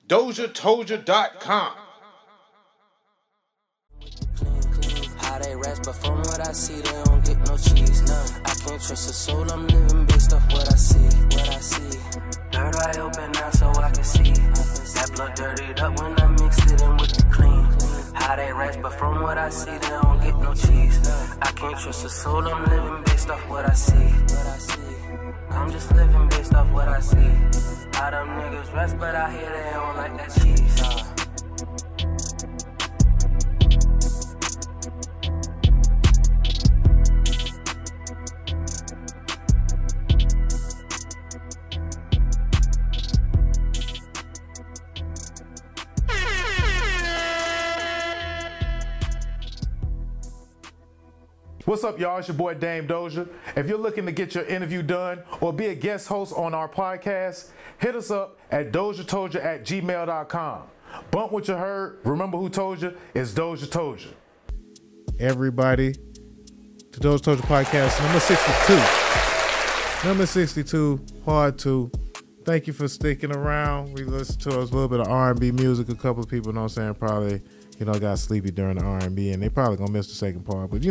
DozhaToldya.com. How they rest, but from what I see, they don't get no cheese. No, I can't trust a soul. I'm living based off what I see. Third eye open now so I can see. That blood dirtied up when I mixed it in with the clean. How they rest, but from what I see, they don't get no cheese. I can't trust a soul. I'm living based off what I see. I'm just living based off what I see. How them niggas rest, but I hear they don't like that cheese. What's up, y'all? It's your boy Dame Dozha. If you're looking to get your interview done or be a guest host on our podcast, hit us up at DozhaToldya.COM. Bump what you heard. Remember who told you? It's DozhaToldya. Everybody, to DozhaToldya Podcast number 62, part 2. Thank you for sticking around. We listened to us a little bit of R&B music. A couple of people, know what I'm saying, probably, got sleepy during the R&B, and they probably gonna miss the second part, but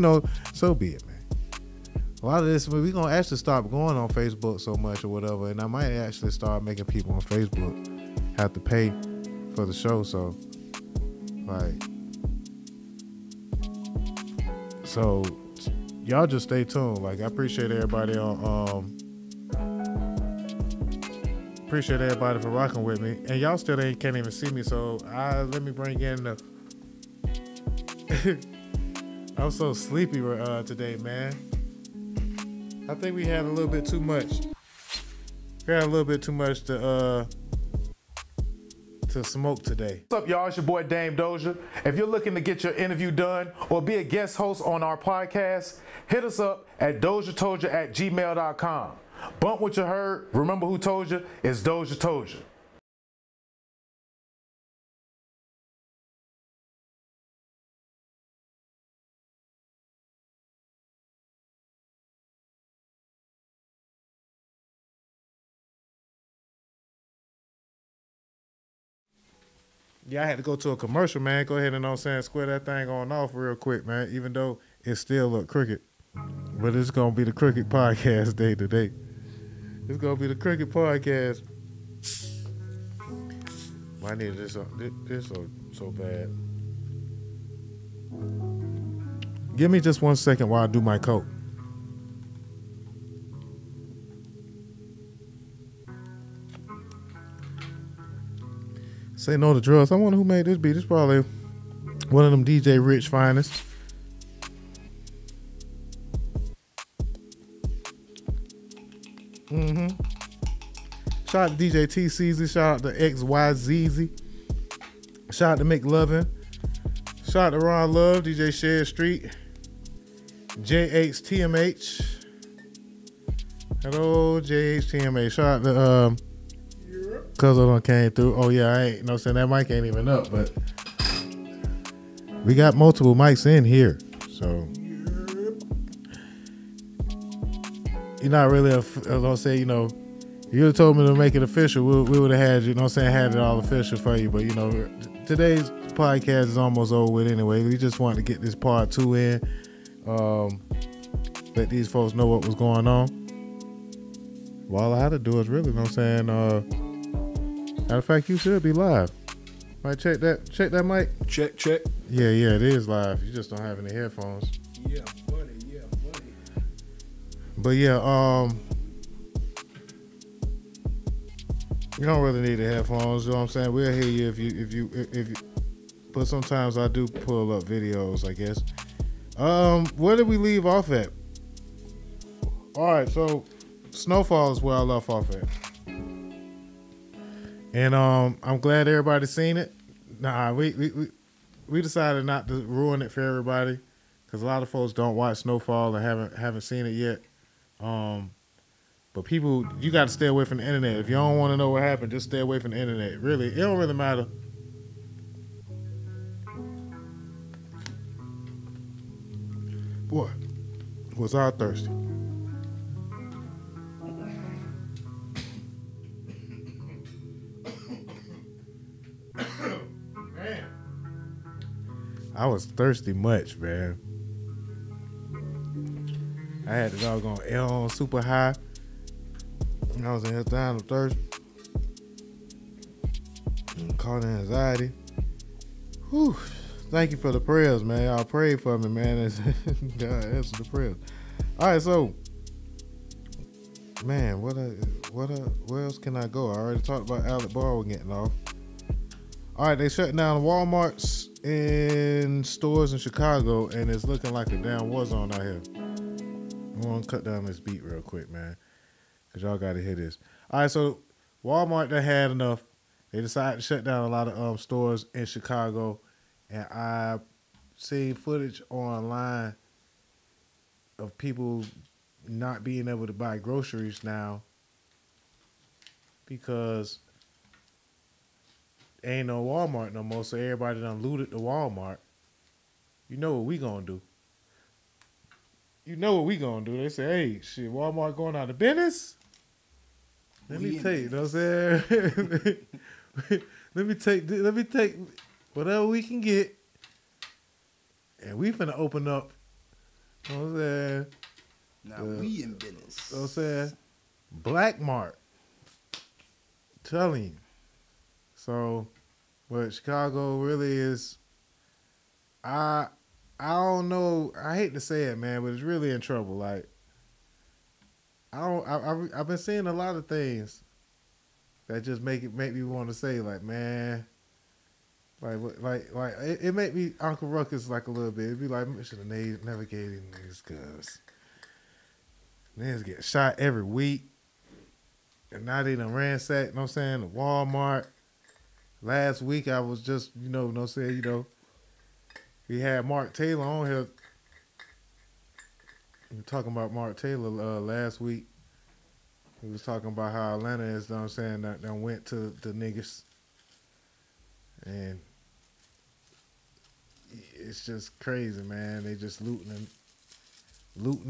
so be it, man. A lot of this, we're gonna actually stop going on Facebook so much or whatever, and I might actually start making people on Facebook have to pay for the show, so y'all just stay tuned. I appreciate everybody appreciate everybody for rocking with me, and y'all still can't even see me, so let me bring in the I'm so sleepy today, man. I think we had a little bit too much. We had a little bit too much to smoke today. What's up, y'all? It's your boy Dame Dozha. If you're looking to get your interview done or be a guest host on our podcast, hit us up at DozhaToldya.COM. Bump what you heard. Remember who told you? It's DozhaToldya. Yeah, I had to go to a commercial, man. Go ahead and square that thing on off real quick, man. Even though it still look crooked. But it's gonna be the Crooked Podcast day today. It's gonna be the Crooked Podcast. I need this so bad. Give me just 1 second while I do my coat. Say no to drugs. I wonder who made this beat. It's probably one of them DJ Rich finest. Shout out to DJ T CZ. Shout out to XYZZ. Shout out to McLovin. Shout out to Ron Love, DJ Shed Street. JHTMH. Hello, JHTMH. Shout out to Cuz I came through. Oh yeah, I ain't saying that mic ain't even up, but we got multiple mics in here. So you're not really I was gonna say, if you would have told me to make it official, we would have had, had it all official for you. But today's podcast is almost over with anyway. We just wanted to get this part 2 in. Let these folks know what was going on. Well, all I had to do is really, matter of fact, you should be live. Might check that mic. Check. Yeah, it is live. You just don't have any headphones. Yeah, buddy. But yeah, you don't really need the headphones. You know what I'm saying? We'll hear you if you. But sometimes I do pull up videos, I guess. Where did we leave off at? All right, so Snowfall is where I left off at. And I'm glad everybody's seen it. Nah, we decided not to ruin it for everybody because a lot of folks don't watch Snowfall and haven't seen it yet. But people, you got to stay away from the internet. If you don't want to know what happened, just stay away from the internet. Really, it don't really matter. Boy, was I thirsty. I was thirsty much, man. I had the doggone L on super high. And I was in here dying of thirst. And caught in anxiety. Whew. Thank you for the prayers, man. Y'all prayed for me, man. God answered the prayers. All right, so, man, where else can I go? I already talked about Alec Baldwin getting off. All right, they shut down Walmarts in stores in Chicago, and it's looking like a damn war zone out here. I'm gonna cut down this beat real quick, man, because y'all got to hear this. All right, so Walmart, they had enough. They decided to shut down a lot of stores in Chicago, and I seen footage online of people not being able to buy groceries now because ain't no Walmart no more, so everybody done looted the Walmart. You know what we gonna do. They say, hey, shit, Walmart going out of business? Let me take, you know what I'm saying? let me take whatever we can get, and we finna open up, you know what I'm saying? Now we in business. You know what I'm saying? Black Mart. Telling you. So, but Chicago really is, I don't know. I hate to say it, man, but it's really in trouble. Like, I've been seeing a lot of things that just make me want to say, like, man, like it make me Uncle Ruckus like a little bit. It'd be like, I should have never gave these niggas guns. Niggas get shot every week, and now they done ransacked. You know what I'm saying? The Walmart. Last week I was just, you know what I'm saying, we had Mark Taylor on here. We were talking about Mark Taylor last week. He was talking about how Atlanta is, you know what I'm saying, that went to the niggas. And it's just crazy, man. They just looting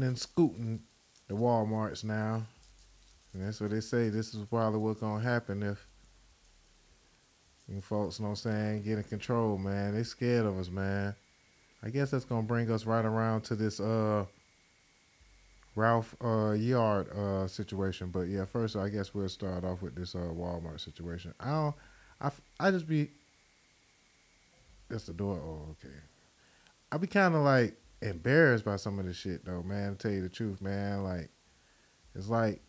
and scooting the Walmarts now. And that's what they say. This is probably what's going to happen if you folks, you know what I'm saying, get in control, man. They scared of us, man. I guess that's going to bring us right around to this Ralph Yard situation. But, yeah, first, I guess we'll start off with this Walmart situation. I just be, that's the door. Oh, okay. I be kind of, like, embarrassed by some of this shit, though, man, to tell you the truth, man. Like, it's like,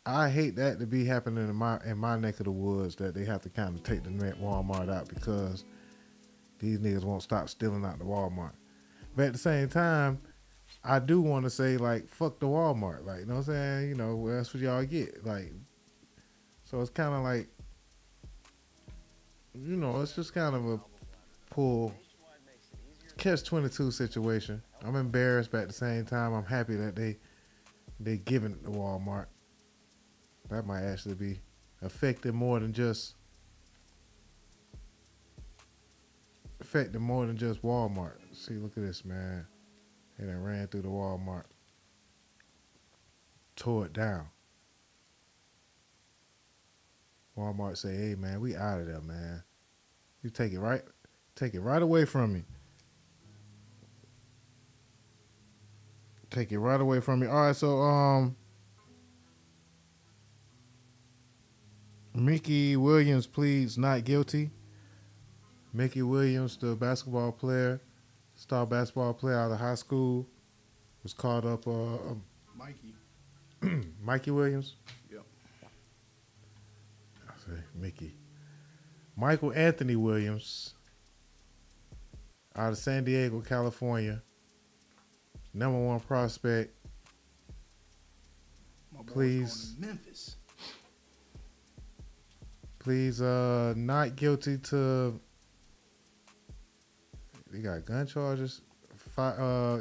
I hate that to be happening in my neck of the woods, that they have to kind of take the Walmart out because these niggas won't stop stealing out the Walmart. But at the same time, I do want to say, like, fuck the Walmart. Like, you know what I'm saying? Well, that's what y'all get. Like, so it's kind of like, it's just kind of a pull, catch-22 situation. I'm embarrassed, but at the same time, I'm happy that they giving it to Walmart. That might actually be affecting more than just Walmart. See, look at this, man. They done ran through the Walmart, tore it down. Walmart say, hey, man, we out of there, man. You take it right away from me. Take it right away from me. All right, so Mickey Williams pleads not guilty. Mickey Williams, the star basketball player out of high school, was caught up. Mikey Williams? Yep. I say Mickey. Michael Anthony Williams out of San Diego, California. #1 prospect. My boy's Please. going to Memphis. Please, not guilty to. They got gun charges.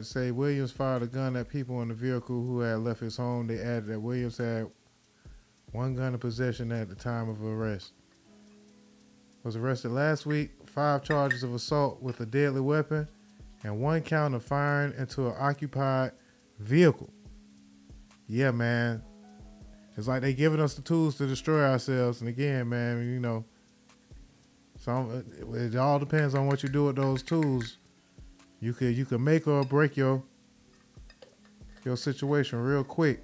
Say Williams fired a gun at people in the vehicle who had left his home. They added that Williams had one gun in possession at the time of arrest. Was arrested last week. 5 charges of assault with a deadly weapon and 1 count of firing into an occupied vehicle. Yeah, man. It's like they giving us the tools to destroy ourselves. And again, man, it all depends on what you do with those tools. You could make or break your situation real quick.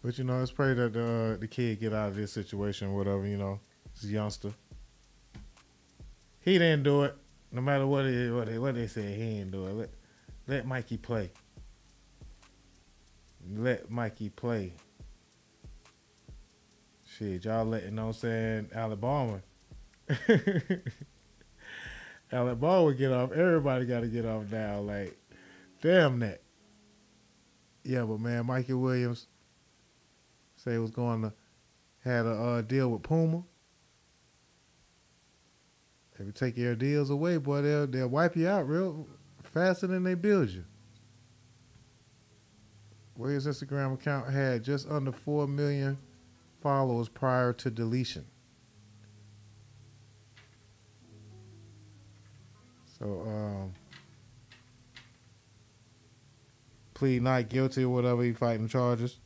But you know, let's pray that the kid get out of this situation or whatever, you know. This youngster. He didn't do it. No matter what they say, he didn't do it. Let Mikey play. Let Mikey play. Shit, y'all letting, you know what I'm saying, Alabama. Alabama get off. Everybody got to get off now. Like, damn that. Yeah, but man, Mikey Williams say he was going to had a deal with Puma. If you take your deals away, boy, they'll wipe you out real faster than they build you. Williams' Instagram account had just under 4 million followers prior to deletion. So, plead not guilty or whatever, he fighting charges.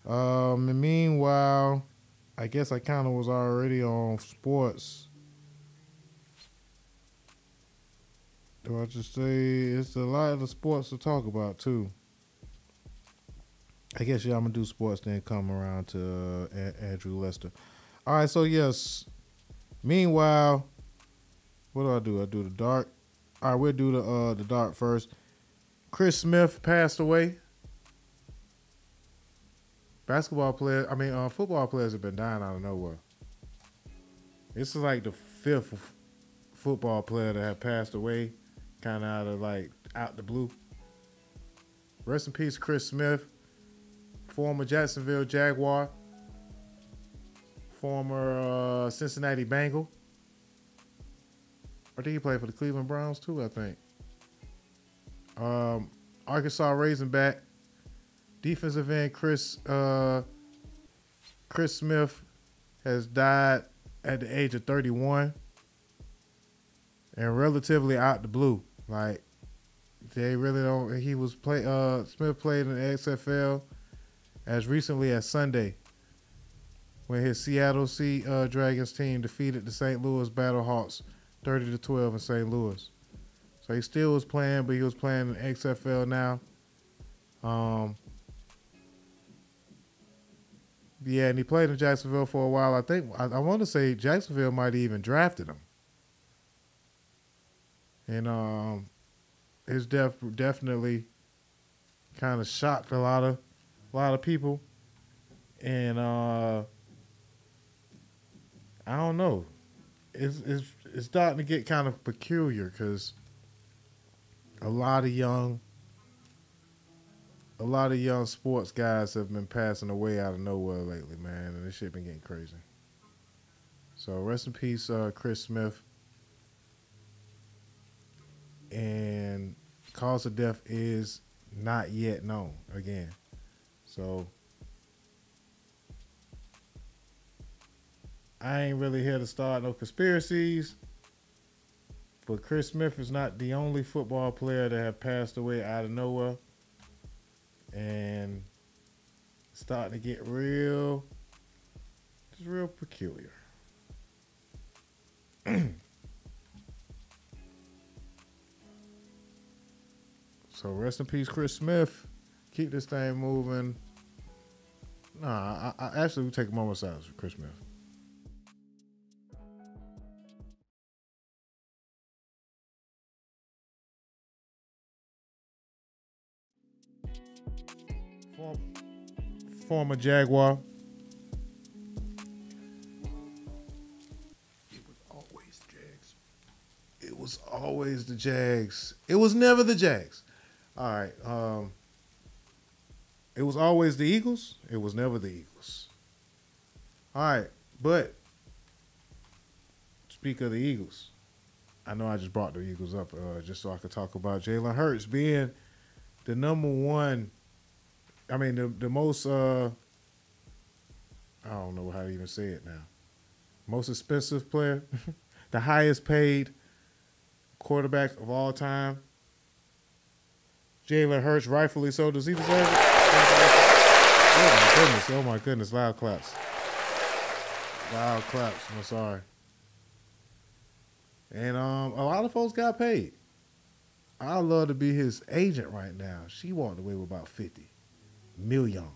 And meanwhile, I guess I kind of was already on sports. Do I just say it's a lot of the sports to talk about too? I guess, yeah, I'm going to do sports, then come around to Andrew Lester. All right, so yes. Meanwhile, what do? I do the dart. All right, we'll do the dart first. Chris Smith passed away. Football players have been dying out of nowhere. This is like the 5th football player that have passed away, kind of out the blue. Rest in peace, Chris Smith, former Jacksonville Jaguar, former Cincinnati Bengal. I think he played for the Cleveland Browns too, I think. Arkansas Razorback, defensive end Chris Smith has died at the age of 31 and relatively out the blue. Like, they really don't. Smith played in the XFL as recently as Sunday when his Seattle Sea Dragons team defeated the St. Louis Battlehawks 30-12 in St. Louis. So he still was playing, but he was playing in the XFL now. Yeah, and he played in Jacksonville for a while. I think I want to say Jacksonville might have even drafted him. And his death definitely kind of shocked a lot of people. And I don't know. It's starting to get kind of peculiar because a lot of young sports guys have been passing away out of nowhere lately, man, and this shit been getting crazy. So rest in peace, Chris Smith. And cause of death is not yet known again. So I ain't really here to start no conspiracies, but Chris Smith is not the only football player that have passed away out of nowhere. And it's starting to get real peculiar. So rest in peace, Chris Smith. Keep this thing moving. Nah, I actually will take a moment of silence for Chris Smith. Former Jaguar. It was always the Jags. It was always the Jags. It was never the Jags. All right. It was always the Eagles. It was never the Eagles. All right. But speak of the Eagles. I know I just brought the Eagles up just so I could talk about Jalen Hurts being the number one. I mean, the most, I don't know how to even say it now. Most expensive player, the highest paid quarterback of all time. Jalen Hurts, rightfully so. Does he deserve it? Oh my goodness, loud claps. Loud claps, I'm sorry. And a lot of folks got paid. I'd love to be his agent right now. She walked away with about $50 million.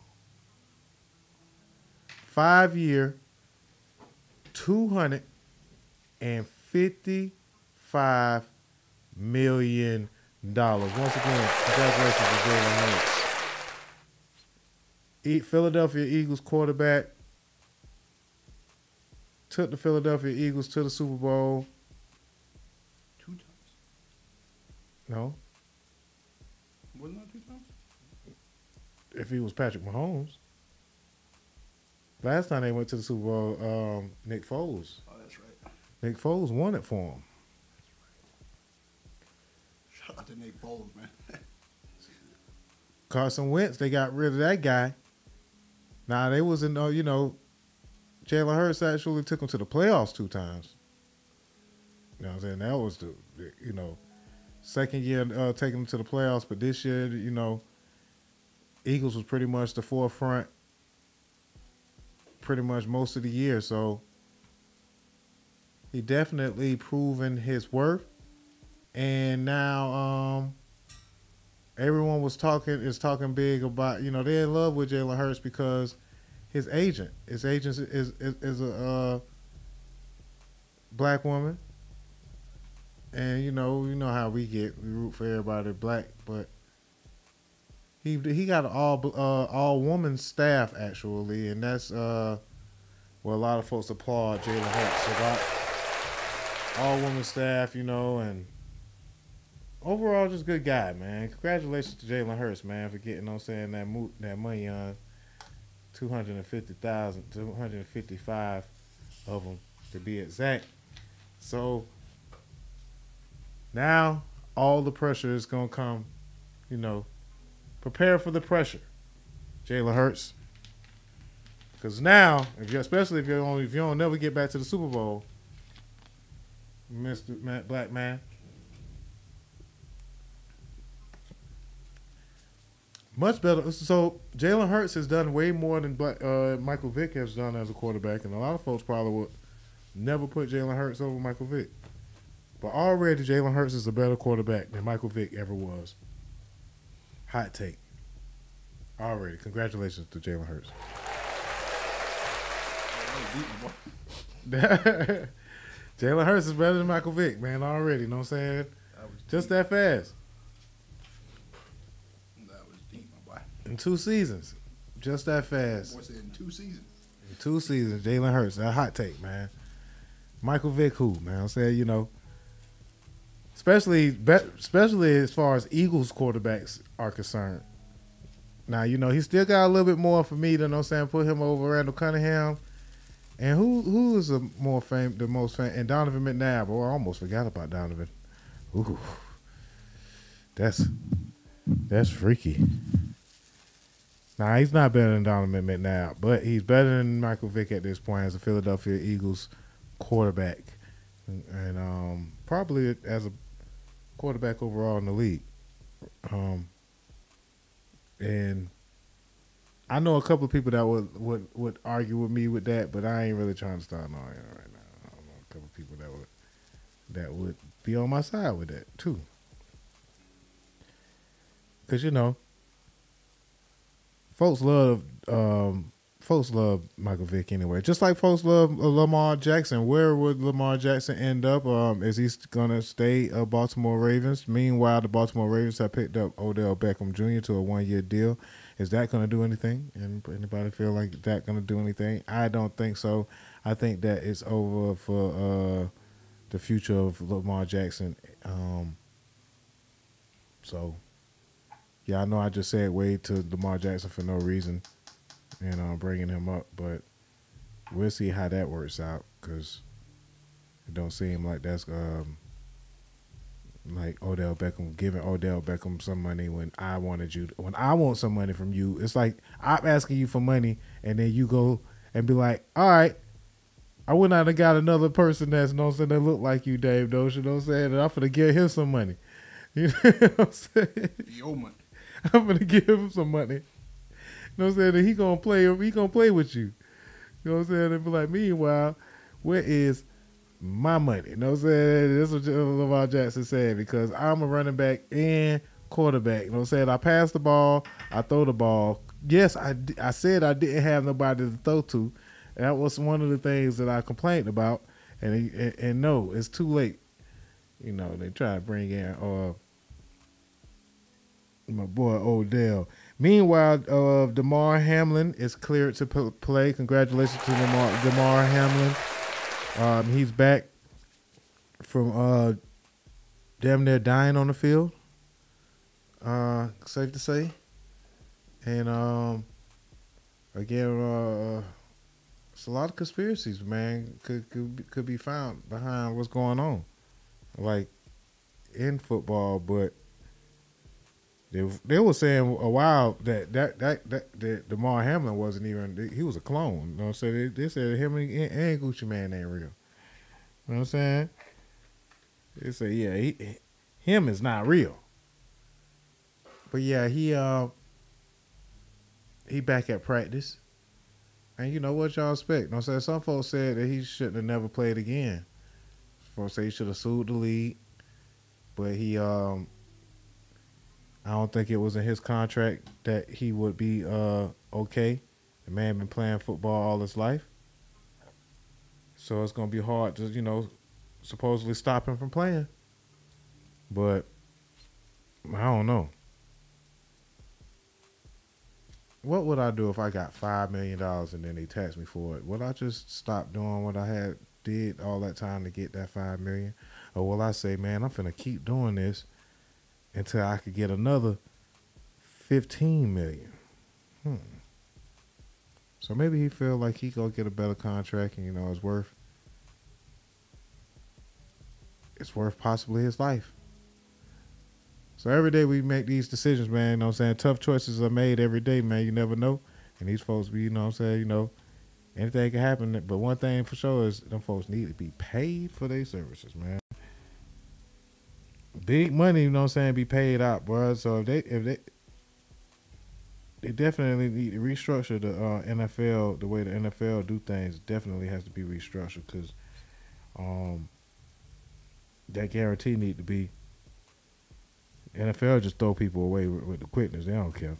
5-year, $255 million. Once again, congratulations to Jalen Hurts. Philadelphia Eagles quarterback took the Philadelphia Eagles to the Super Bowl. 2 times. No. Wasn't that 2 times? If he was Patrick Mahomes. Last time they went to the Super Bowl, Nick Foles. Oh, that's right. Nick Foles won it for him. Shout out to Nick Foles, man. Carson Wentz, they got rid of that guy. Now, they wasn't, Jalen Hurts actually took him to the playoffs 2 times. You know what I'm saying? That was the second year taking him to the playoffs. But this year, Eagles was pretty much the forefront pretty much most of the year. So he definitely proven his worth. And now everyone is talking big about, they're in love with Jalen Hurts because his agent is a black woman. And you know how we root for everybody black, but he got an all woman staff actually, and that's where a lot of folks applaud Jalen Hurts. So got all woman staff, and overall just good guy, man. Congratulations to Jalen Hurts, man, for getting that money on 255 of them to be exact. So now all the pressure is gonna come, prepare for the pressure, Jalen Hurts. Because now, especially if you don't never get back to the Super Bowl, Mr. Black Man, much better. So Jalen Hurts has done way more than Michael Vick has done as a quarterback, and a lot of folks probably would never put Jalen Hurts over Michael Vick. But already Jalen Hurts is a better quarterback than Michael Vick ever was. Hot take. Already. Congratulations to Jalen Hurts. Jalen Hurts is better than Michael Vick, man, already. You know what I'm saying? Just that fast. That was deep, my boy. In 2 seasons. Just that fast. What's it in 2 seasons? In 2 seasons, Jalen Hurts. That hot take, man. Michael Vick who, man? I'm saying, especially as far as Eagles quarterbacks are concerned. Now, he still got a little bit more for me than, put him over Randall Cunningham. And who is the most famous? And Donovan McNabb. Oh, I almost forgot about Donovan. Ooh. That's freaky. Nah, he's not better than Donovan McNabb, but he's better than Michael Vick at this point as a Philadelphia Eagles quarterback. And probably as a quarterback overall in the league. And I know a couple of people that would argue with me with that, but I ain't really trying to start an argument right now. I know a couple of people that would be on my side with that too. Because folks love Michael Vick anyway. Just like folks love Lamar Jackson. Where would Lamar Jackson end up? Is he gonna stay Baltimore Ravens? Meanwhile, the Baltimore Ravens have picked up Odell Beckham Jr. to a 1-year deal. Is that gonna do anything? Anybody feel like that gonna do anything? I don't think so. I think that it's over for the future of Lamar Jackson. So yeah, I know I just said way to Lamar Jackson for no reason. And bringing him up, but we'll see how that works out because it don't seem like that's like Odell Beckham giving Odell Beckham some money when I want some money from you. It's like I'm asking you for money and then you go and be like, all right, I would not have got another person that's that look like you, Dave Dozha, you know what I'm saying? And I'm finna give him some money. You know what I'm saying? Your money. I'm finna give him some money. You know what I'm saying? He gonna play with you. You know what I'm saying? And be like, meanwhile, where is my money. You know what I'm saying? This is what Lamar Jackson said, because I'm a running back and quarterback. You know what I'm saying? I pass the ball, I throw the ball. Yes, I said I didn't have nobody to throw to. That was one of the things that I complained about. And no, it's too late. You know, they try to bring in my boy Odell. Meanwhile, Damar Hamlin is cleared to play. Congratulations to Damar Hamlin. He's back from damn near dying on the field. Safe to say. And again, it's a lot of conspiracies, man, could be found behind what's going on, like in football. But they were saying a while that Damar Hamlin wasn't even, he was a clone. You know what I'm saying? They said him and Gucci Mane ain't real. You know what I'm saying? They say, yeah, him is not real. But yeah, he back at practice. And you know what y'all expect. You know what I'm saying? Some folks said that he shouldn't have never played again. Folks say he should have sued the league. But he I don't think it was in his contract that he would be okay. The man been playing football all his life. So it's gonna be hard to, you know, supposedly stop him from playing. But I don't know. What would I do if I got $5 million and then they taxed me for it? Would I just stop doing what I did all that time to get that $5 million? Or will I say, man, I'm finna keep doing this until I could get another $15 million? So maybe he feel like he gonna get a better contract, and you know it's worth possibly his life. So every day we make these decisions, man. You know what I'm saying? Tough choices are made every day, man. You never know. And these folks be, you know what I'm saying, you know, anything can happen. But one thing for sure is them folks need to be paid for their services, man. Big money, you know what I'm saying, be paid out, bro. So if they definitely need to restructure the NFL, the way the NFL do things definitely has to be restructured, because that guarantee need to be. NFL just throw people away with the quickness. They don't care.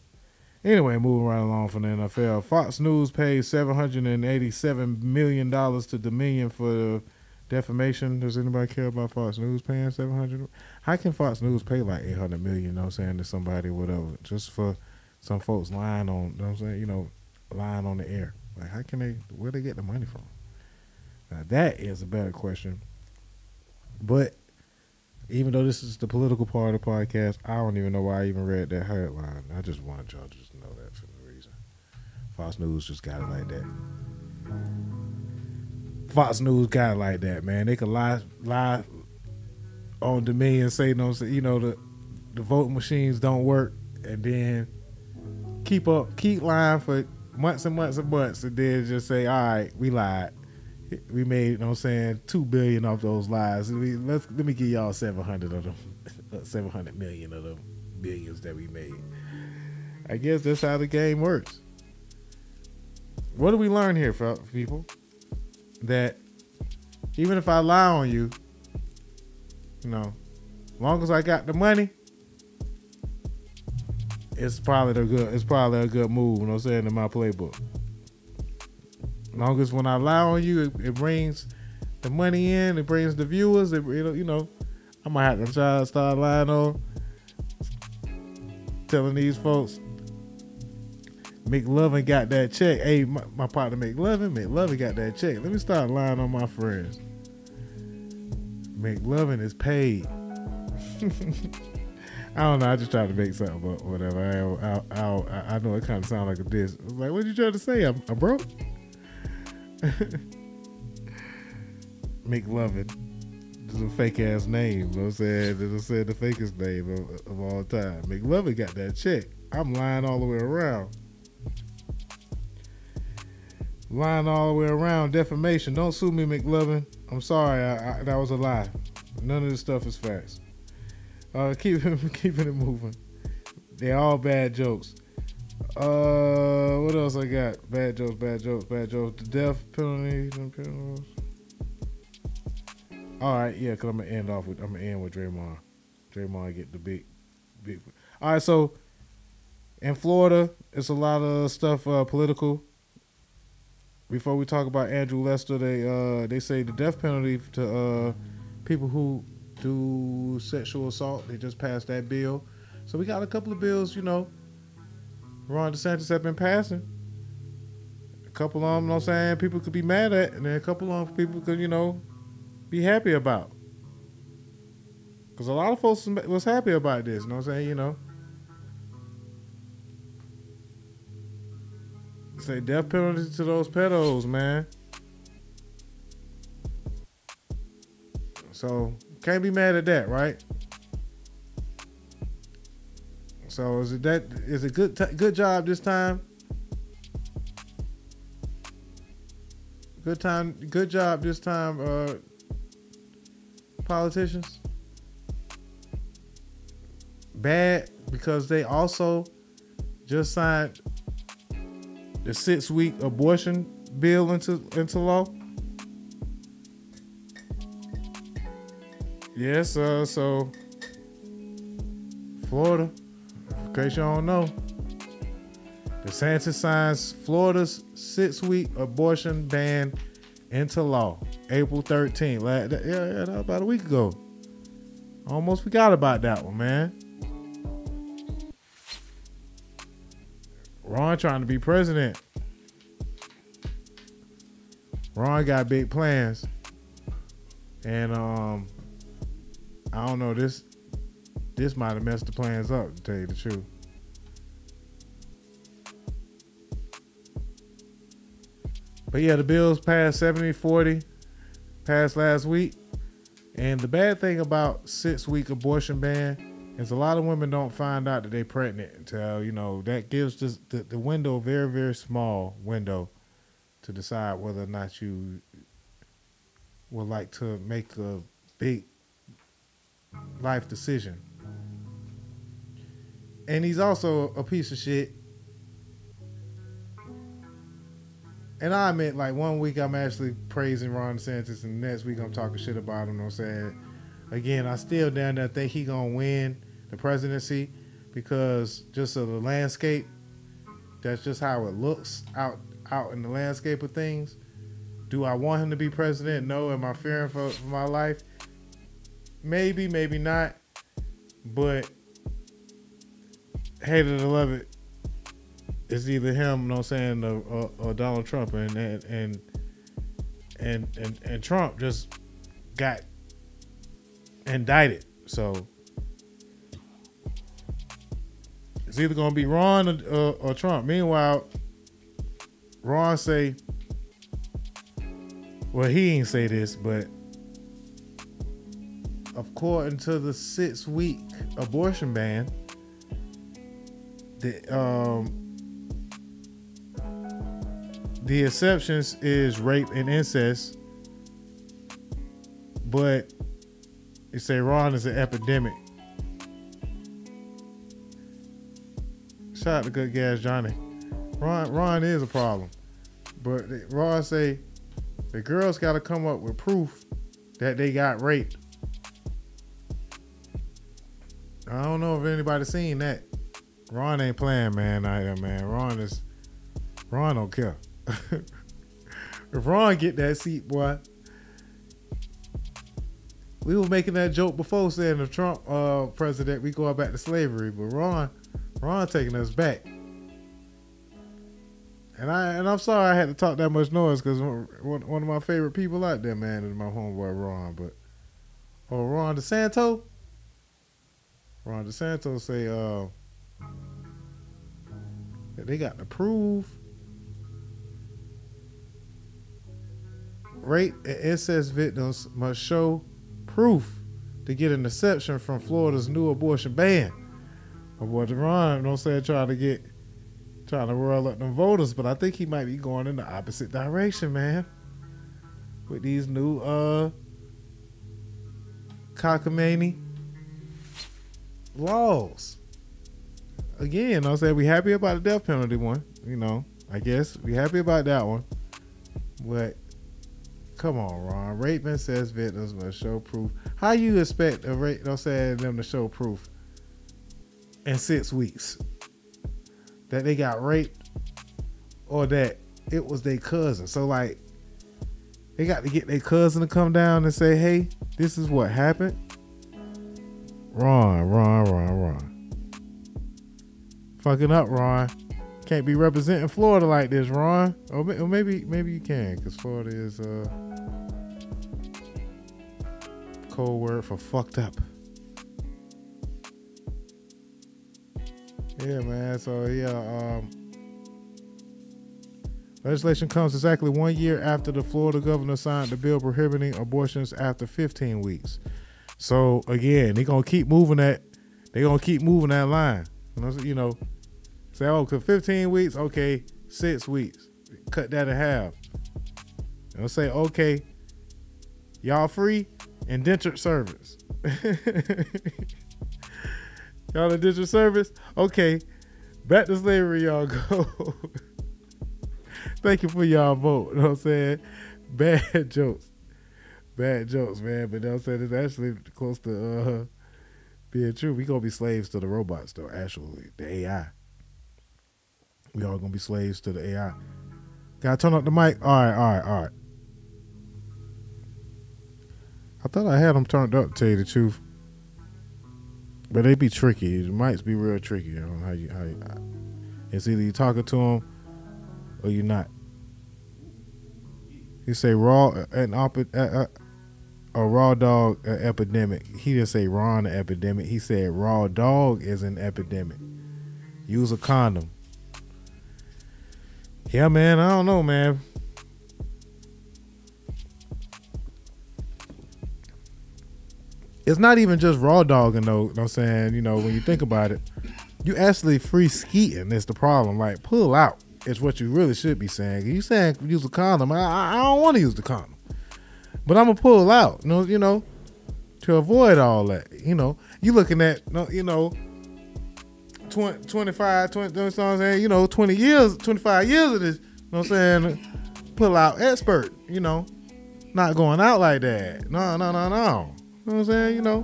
Anyway, moving right along from the NFL. Fox News paid $787 million to Dominion for defamation. Does anybody care about Fox News paying $700? How can Fox News pay like $800 million, you know what I'm saying, to somebody, whatever, just for some folks lying on, you know what I'm saying, you know, lying on the air? Like, how can they, where they get the money from? Now, that is a better question. But even though this is the political part of the podcast, I don't even know why I even read that headline. I just wanted y'all to just know that for no reason. Fox News just got it like that. Fox News got it like that, man. They could lie on Dominion, say, you know, the voting machines don't work, and then keep lying for months and months and months, and then just say, all right, we lied. We made, you know what I'm saying, $2 billion off those lies. Let me give y'all 700 of them, 700 million of them billions that we made. I guess that's how the game works. What do we learn here, people? That even if I lie on you, you know, as long as I got the money, it's probably a good move, you know what I'm saying, in my playbook. Long as when I lie on you, it brings the money in, it brings the viewers. You know, I might have to try to start lying on, telling these folks, McLovin got that check. Hey, my partner McLovin got that check. Let me start lying on my friends. McLovin is paid. I don't know. I just tried to make something up, whatever. I know it kind of sounds like a diss. I was like, what you trying to say? I'm broke? McLovin is a fake ass name, you know what I'm saying? It'll say the fakest name of all time. McLovin got that check. I'm lying all the way around. Lying all the way around. Defamation. Don't sue me, McLovin. I'm sorry. That was a lie. None of this stuff is facts. Keeping it moving. They're all bad jokes. What else I got? Bad jokes. The death penalty. All right, yeah, because I'm gonna end with Draymond. Draymond get the big. All right, so in Florida, it's a lot of stuff political. Before we talk about Andrew Lester, they say the death penalty to people who do sexual assault. They just passed that bill. So we got a couple of bills, Ron DeSantis have been passing. A couple of them, you know what I'm saying, people could be mad at, and then a couple of them people could, be happy about. Because a lot of folks was happy about this, you know what I'm saying, Say death penalty to those pedos, man. So, can't be mad at that, right? So, is it good job this time? Good job this time, politicians. Bad because they also just signed the 6-week abortion bill into law. Yes, so Florida, in case you don't know, DeSantis signs Florida's 6-week abortion ban into law April 13th. That was about a week ago. Almost forgot about that one, man. Ron trying to be president. Ron got big plans. And I don't know, this might have messed the plans up, to tell you the truth. But yeah, the bills passed 70-40, passed last week. And the bad thing about 6-week abortion ban is a lot of women don't find out that they're pregnant until, that gives the window, a very, very small window to decide whether or not you would like to make a big life decision. And he's also a piece of shit. And I admit, like, one week I'm actually praising Ron DeSantis, and the next week I'm talking shit about him. You know what I'm saying? Again, I still down there think he gonna win the presidency because just of the landscape. That's just how it looks out in the landscape of things. Do I want him to be president? No. Am I fearing for my life? Maybe, maybe not. But hate it or love it, it's either him, you know what I'm saying, or Donald Trump, and Trump just got indicted. So it's either gonna be Ron or Trump. Meanwhile, Ron say, well, he ain't say this, but according to the 6-week abortion ban, the exceptions is rape and incest, but they say Ron is an epidemic. Shout out to good gas Johnnie. Ron is a problem, but Ron say the girls got to come up with proof that they got raped. I don't know if anybody seen that. Ron ain't playing, man. Either, man. Ron don't care. If Ron get that seat, boy, we were making that joke before saying if Trump president, we going back to slavery, but Ron taking us back. And I'm sorry I had to talk that much noise because one of my favorite people out there, man, is my homeboy Ron. But Ron DeSantis. Ron DeSantis say that they got to prove rape and incest victims must show proof to get an exception from Florida's new abortion ban. My boy Ron, you know what I'm saying, trying to roll up them voters, but I think he might be going in the opposite direction, man. With these new cockamamie laws. Again, you know what I'm saying, we happy about the death penalty one, I guess. We happy about that one. But Come on, Ron. Rape incest victims must show proof. How you expect a rape, them to show proof in 6 weeks that they got raped or that it was their cousin? So like, they got to get their cousin to come down and say, hey, this is what happened. Ron. Fucking up, Ron. Can't be representing Florida like this, Ron. Or maybe you can, because Florida is code word for fucked up. Yeah, man. So yeah, legislation comes exactly 1 year after the Florida governor signed the bill prohibiting abortions after 15 weeks. So again, they're gonna keep moving that. They're gonna keep moving that line. You know, say, oh, 'cause 15 weeks, okay, 6 weeks, cut that in half. They'll say, okay, y'all free indentured service. Y'all indentured service, okay, back to slavery, y'all go. Thank you for y'all vote. You know what I'm saying? Bad jokes, man. But you know what I'm saying, it's actually close to being true. We gonna be slaves to the robots, though. Actually, the AI. We all gonna be slaves to the AI. Gotta turn up the mic. All right. I thought I had them turned up, to tell you the truth. But they be tricky. The mics be real tricky. You know, how you it's either you talking to them or you're not. You say raw a raw dog epidemic. He didn't say Ron an epidemic. He said raw dog is an epidemic. Use a condom. Yeah, man. I don't know, man. It's not even just raw dogging, though. You know what I'm saying? You know, when you think about it, you actually free skeeting is the problem. Like, pull out is what you really should be saying. You saying use a condom. I don't want to use the condom. But I'm going to pull out, you know, to avoid all that. You know, you looking at, you know, 25, 20, you know what I'm saying? You know, 20 years, 25 years of this, you know what I'm saying? Pull out expert, you know, not going out like that. No. You know what I'm saying? You know.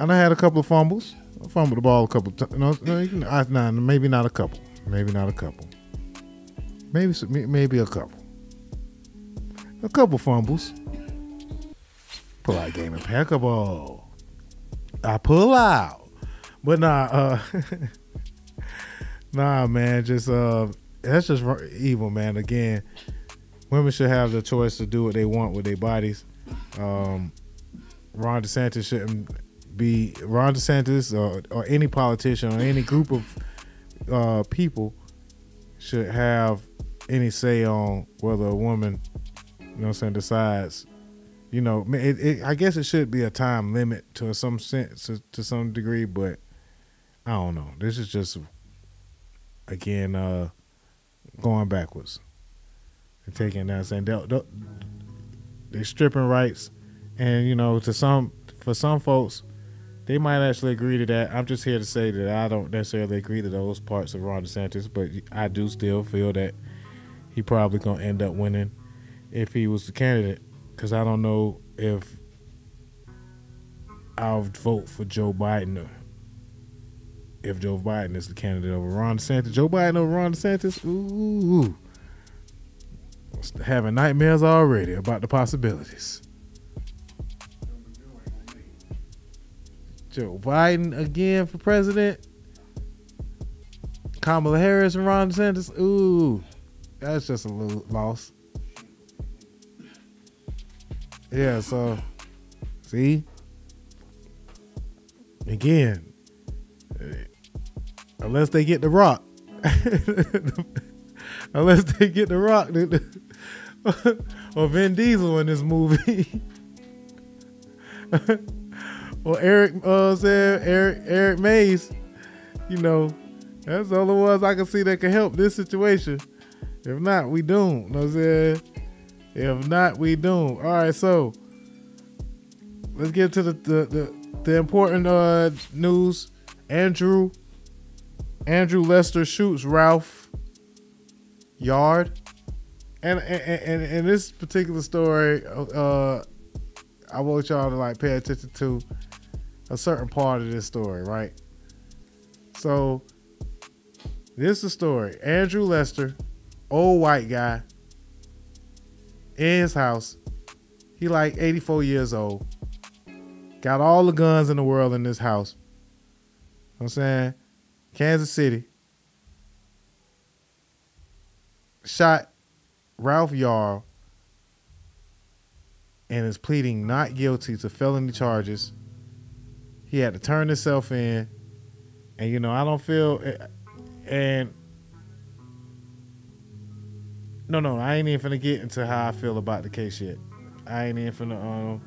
And I had a couple of fumbles. I fumbled the ball a couple of times. Maybe not a couple. Maybe a couple. A couple fumbles. Pull out game impeccable. I pull out. But nah, man, just that's just evil, man. Again, women should have the choice to do what they want with their bodies. Ron DeSantis shouldn't be Ron DeSantis or any politician or any group of people should have any say on whether a woman, you know what I'm saying, decides. You know, I guess it should be a time limit to some sense, to some degree, but I don't know. This is just, again, going backwards and taking that, saying they're stripping rights, and you know, for some folks, they might actually agree to that. I'm just here to say that I don't necessarily agree to those parts of Ron DeSantis, but I do still feel that he probably gonna end up winning if he was the candidate. Because I don't know if I'll vote for Joe Biden if Joe Biden is the candidate over Ron DeSantis. Joe Biden over Ron DeSantis? Ooh. Having nightmares already about the possibilities. Joe Biden again for president. Kamala Harris and Ron DeSantis? Ooh. That's just a little loss. Yeah, so, see? Again, unless they get the rock. Unless they get the rock. Or Vin Diesel in this movie. Or Eric Mays. You know, that's the only ones I can see that can help this situation. If not, we doomed. You know what I'm saying? If not, we doomed. All right, so let's get to the important news. Andrew Lester shoots Ralph Yard And this particular story, I want y'all to like pay attention to a certain part of this story, right? So this is the story. Andrew Lester, old white guy, in his house. He like 84 years old. Got all the guns in the world in this house. You know what I'm saying? Kansas City. Shot Ralph Yarl and is pleading not guilty to felony charges. He had to turn himself in. And, you know, I don't feel... And... No, I ain't even finna get into how I feel about the case yet. I ain't even finna...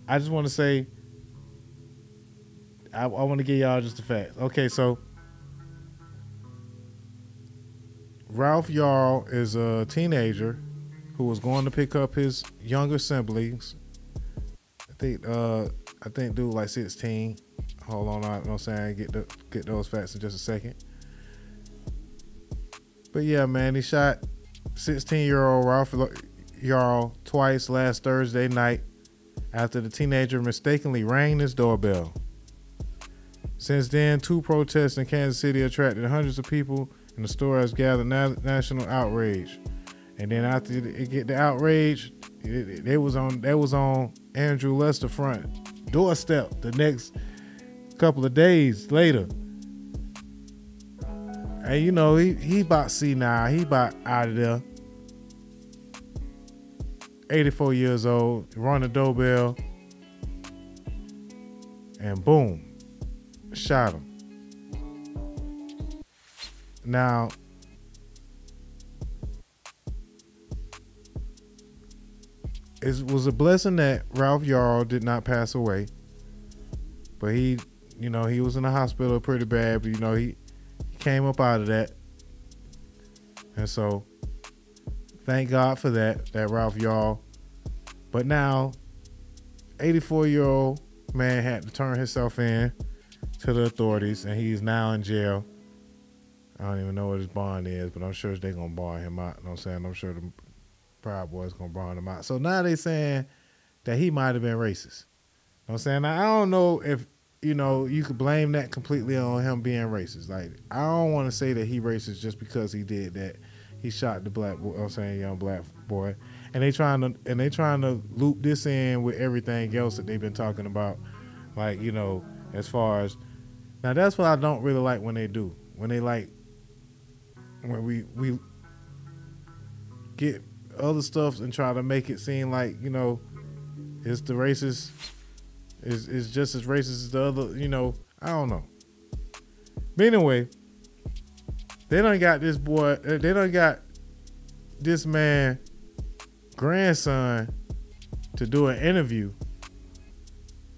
I just want to say... I want to give y'all just the facts. Okay, so... Ralph Yarl is a teenager who was going to pick up his younger siblings. I think dude like 16. Hold on, I know what I'm saying. Get those facts in just a second. But yeah, man, he shot 16-year-old Ralph Yarl twice last Thursday night after the teenager mistakenly rang his doorbell. Since then, 2 protests in Kansas City attracted hundreds of people, and the story has gathered national outrage. And then after it get the outrage, they was on Andrew Lester front doorstep the next couple of days later. And you know, he about senile. He about out of there. 84 years old, rung the doorbell, and boom, shot him. Now, it was a blessing that Ralph Yarl did not pass away, but he was in the hospital pretty bad, but you know, he came up out of that. And so thank God for that Ralph Yarl. But now 84-year-old man had to turn himself in to the authorities, and he's now in jail. I don't even know what his bond is, but I'm sure they're going to bond him out. You know what I'm saying? I'm sure the Proud Boys going to bond him out. So now they saying that he might have been racist. You know what I'm saying? Now, I don't know if, you know, you could blame that completely on him being racist. Like, I don't want to say that he racist just because he did that. He shot the black boy, I'm saying young black boy. And they trying to loop this in with everything else that they've been talking about. Like, you know, as far as, now that's what I don't really like when they do. When they like, when we get other stuff and try to make it seem like, you know, it's the racist is just as racist as the other, you know, I don't know. But anyway, they done got this man grandson to do an interview.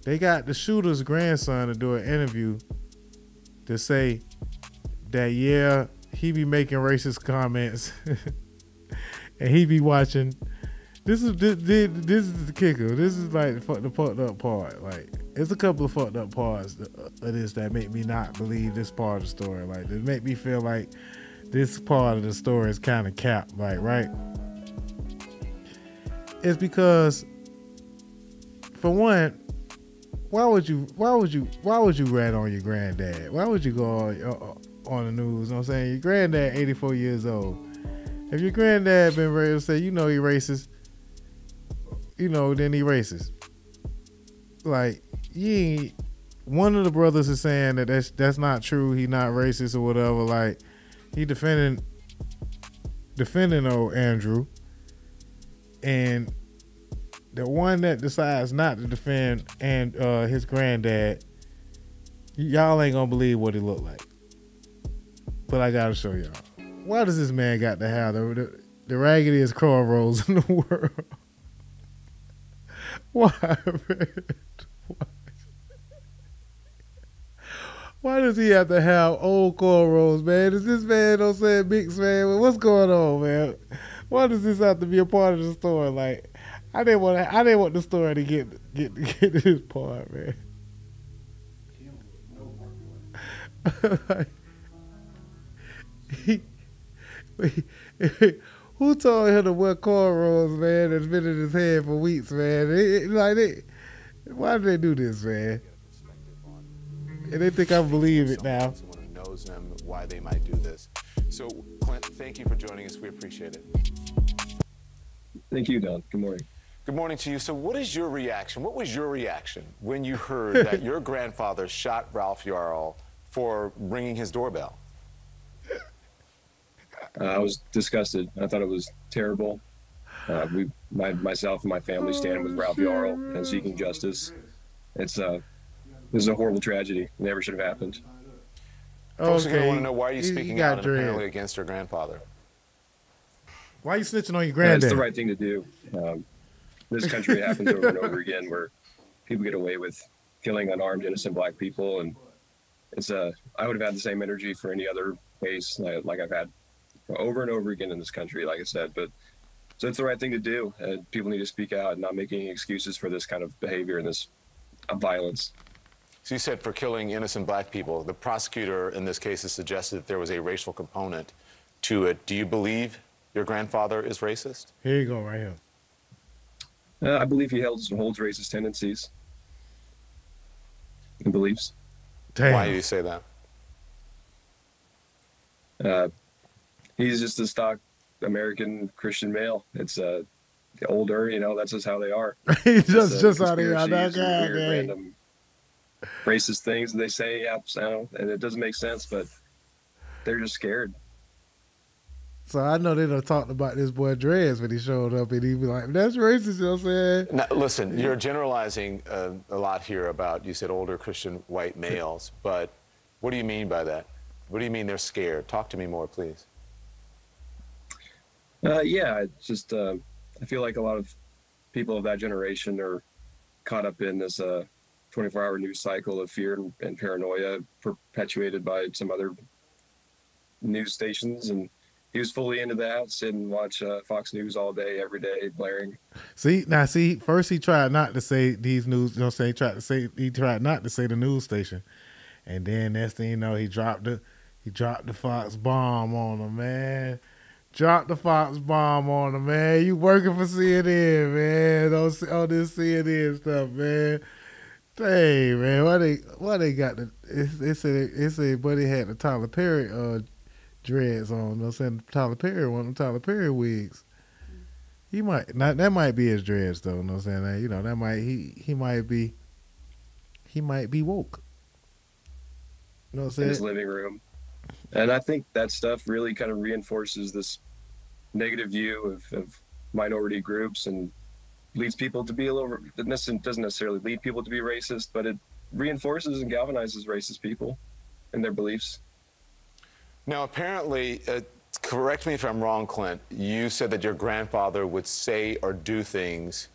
They got the shooter's grandson to do an interview to say that, yeah, he be making racist comments and he be watching. This is the kicker. This is like the fucked up part. Like, it's a couple of fucked up parts of this that make me not believe this part of the story. Like, it make me feel like this part of the story is kind of capped. Like, right? It's because, for one, why would you rat on your granddad? Why would you go on the news? You know what I'm saying? Your granddad 84 years old. If your granddad been racist, say, you know, he racist, you know, then he racist. Like, one of the brothers is saying that that's not true. He not racist or whatever. Like, he defending old Andrew. And the one that decides not to defend his granddad, y'all ain't gonna believe what he looked like. But I gotta show y'all. Why does this man got to have the raggediest cornrows in the world? Why, man? Why does he have to have old cornrows, man? Is this man, don't say mix, man? What's going on, man? Why does this have to be a part of the story? Like, I didn't want the story to get to this part, man. Who told him to wear cornrows, man? That's been in his head for weeks, man. Why do they do this, man? And they think I believe it now. Someone who knows them, why they might do this. So, Clint, thank you for joining us. We appreciate it. Thank you, Don. Good morning. Good morning to you. So what is your reaction? What was your reaction when you heard that your grandfather shot Ralph Yarl for ringing his doorbell? I was disgusted. I thought it was terrible. Myself and my family stand with Ralph Yarl and seeking justice. This is a horrible tragedy. It never should have happened. Folks are going to want to know, why are you speaking out apparently dread. against your grandfather? Why are you snitching on your granddad? It's the right thing to do. This country happens over and over again where people get away with killing unarmed, innocent black people. And I would have had the same energy for any other case like I've had over and over again in this country, like I said. So it's the right thing to do. People need to speak out and not make any excuses for this kind of behavior and this violence. So you said for killing innocent black people. The prosecutor in this case has suggested that there was a racial component to it. Do you believe your grandfather is racist? Here you go, right here. I believe he holds racist tendencies and beliefs. Damn. Why do you say that? He's just a stock American Christian male. It's older, that's just how they are. just how they are. That guy, random racist things they say, and it doesn't make sense, but they're just scared. So I know they done talked about this boy Dreads when he showed up, and he be like, "That's racist," you know what I'm saying? Now, listen, you're generalizing a lot here about, you said older Christian white males, but what do you mean by that? What do you mean they're scared? Talk to me more, please. Yeah, it's just I feel like a lot of people of that generation are caught up in this 24-hour news cycle of fear and paranoia perpetuated by some other news stations, and he was fully into that, sit and watch Fox News all day, every day, blaring. See, first he tried not to say these news, you know what I'm saying? He tried not to say the news station. And then next thing you know, he dropped the Fox bomb on him, man. Dropped the Fox bomb on him, man. You working for CNN, man. All this CNN stuff, man. Dang, man. Why they got the it said Buddy had the Tyler Perry dreads on, you know what I'm saying? Tyler Perry, one of them Tyler Perry wigs. He might not, that might be his dreads though, you know what I'm saying? That might he might be woke. You know what I'm saying? In his living room. And I think that stuff really kind of reinforces this negative view of minority groups and leads people to be it doesn't necessarily lead people to be racist, but it reinforces and galvanizes racist people and their beliefs. Now, apparently, correct me if I'm wrong, Clint, you said that your grandfather would say or do things,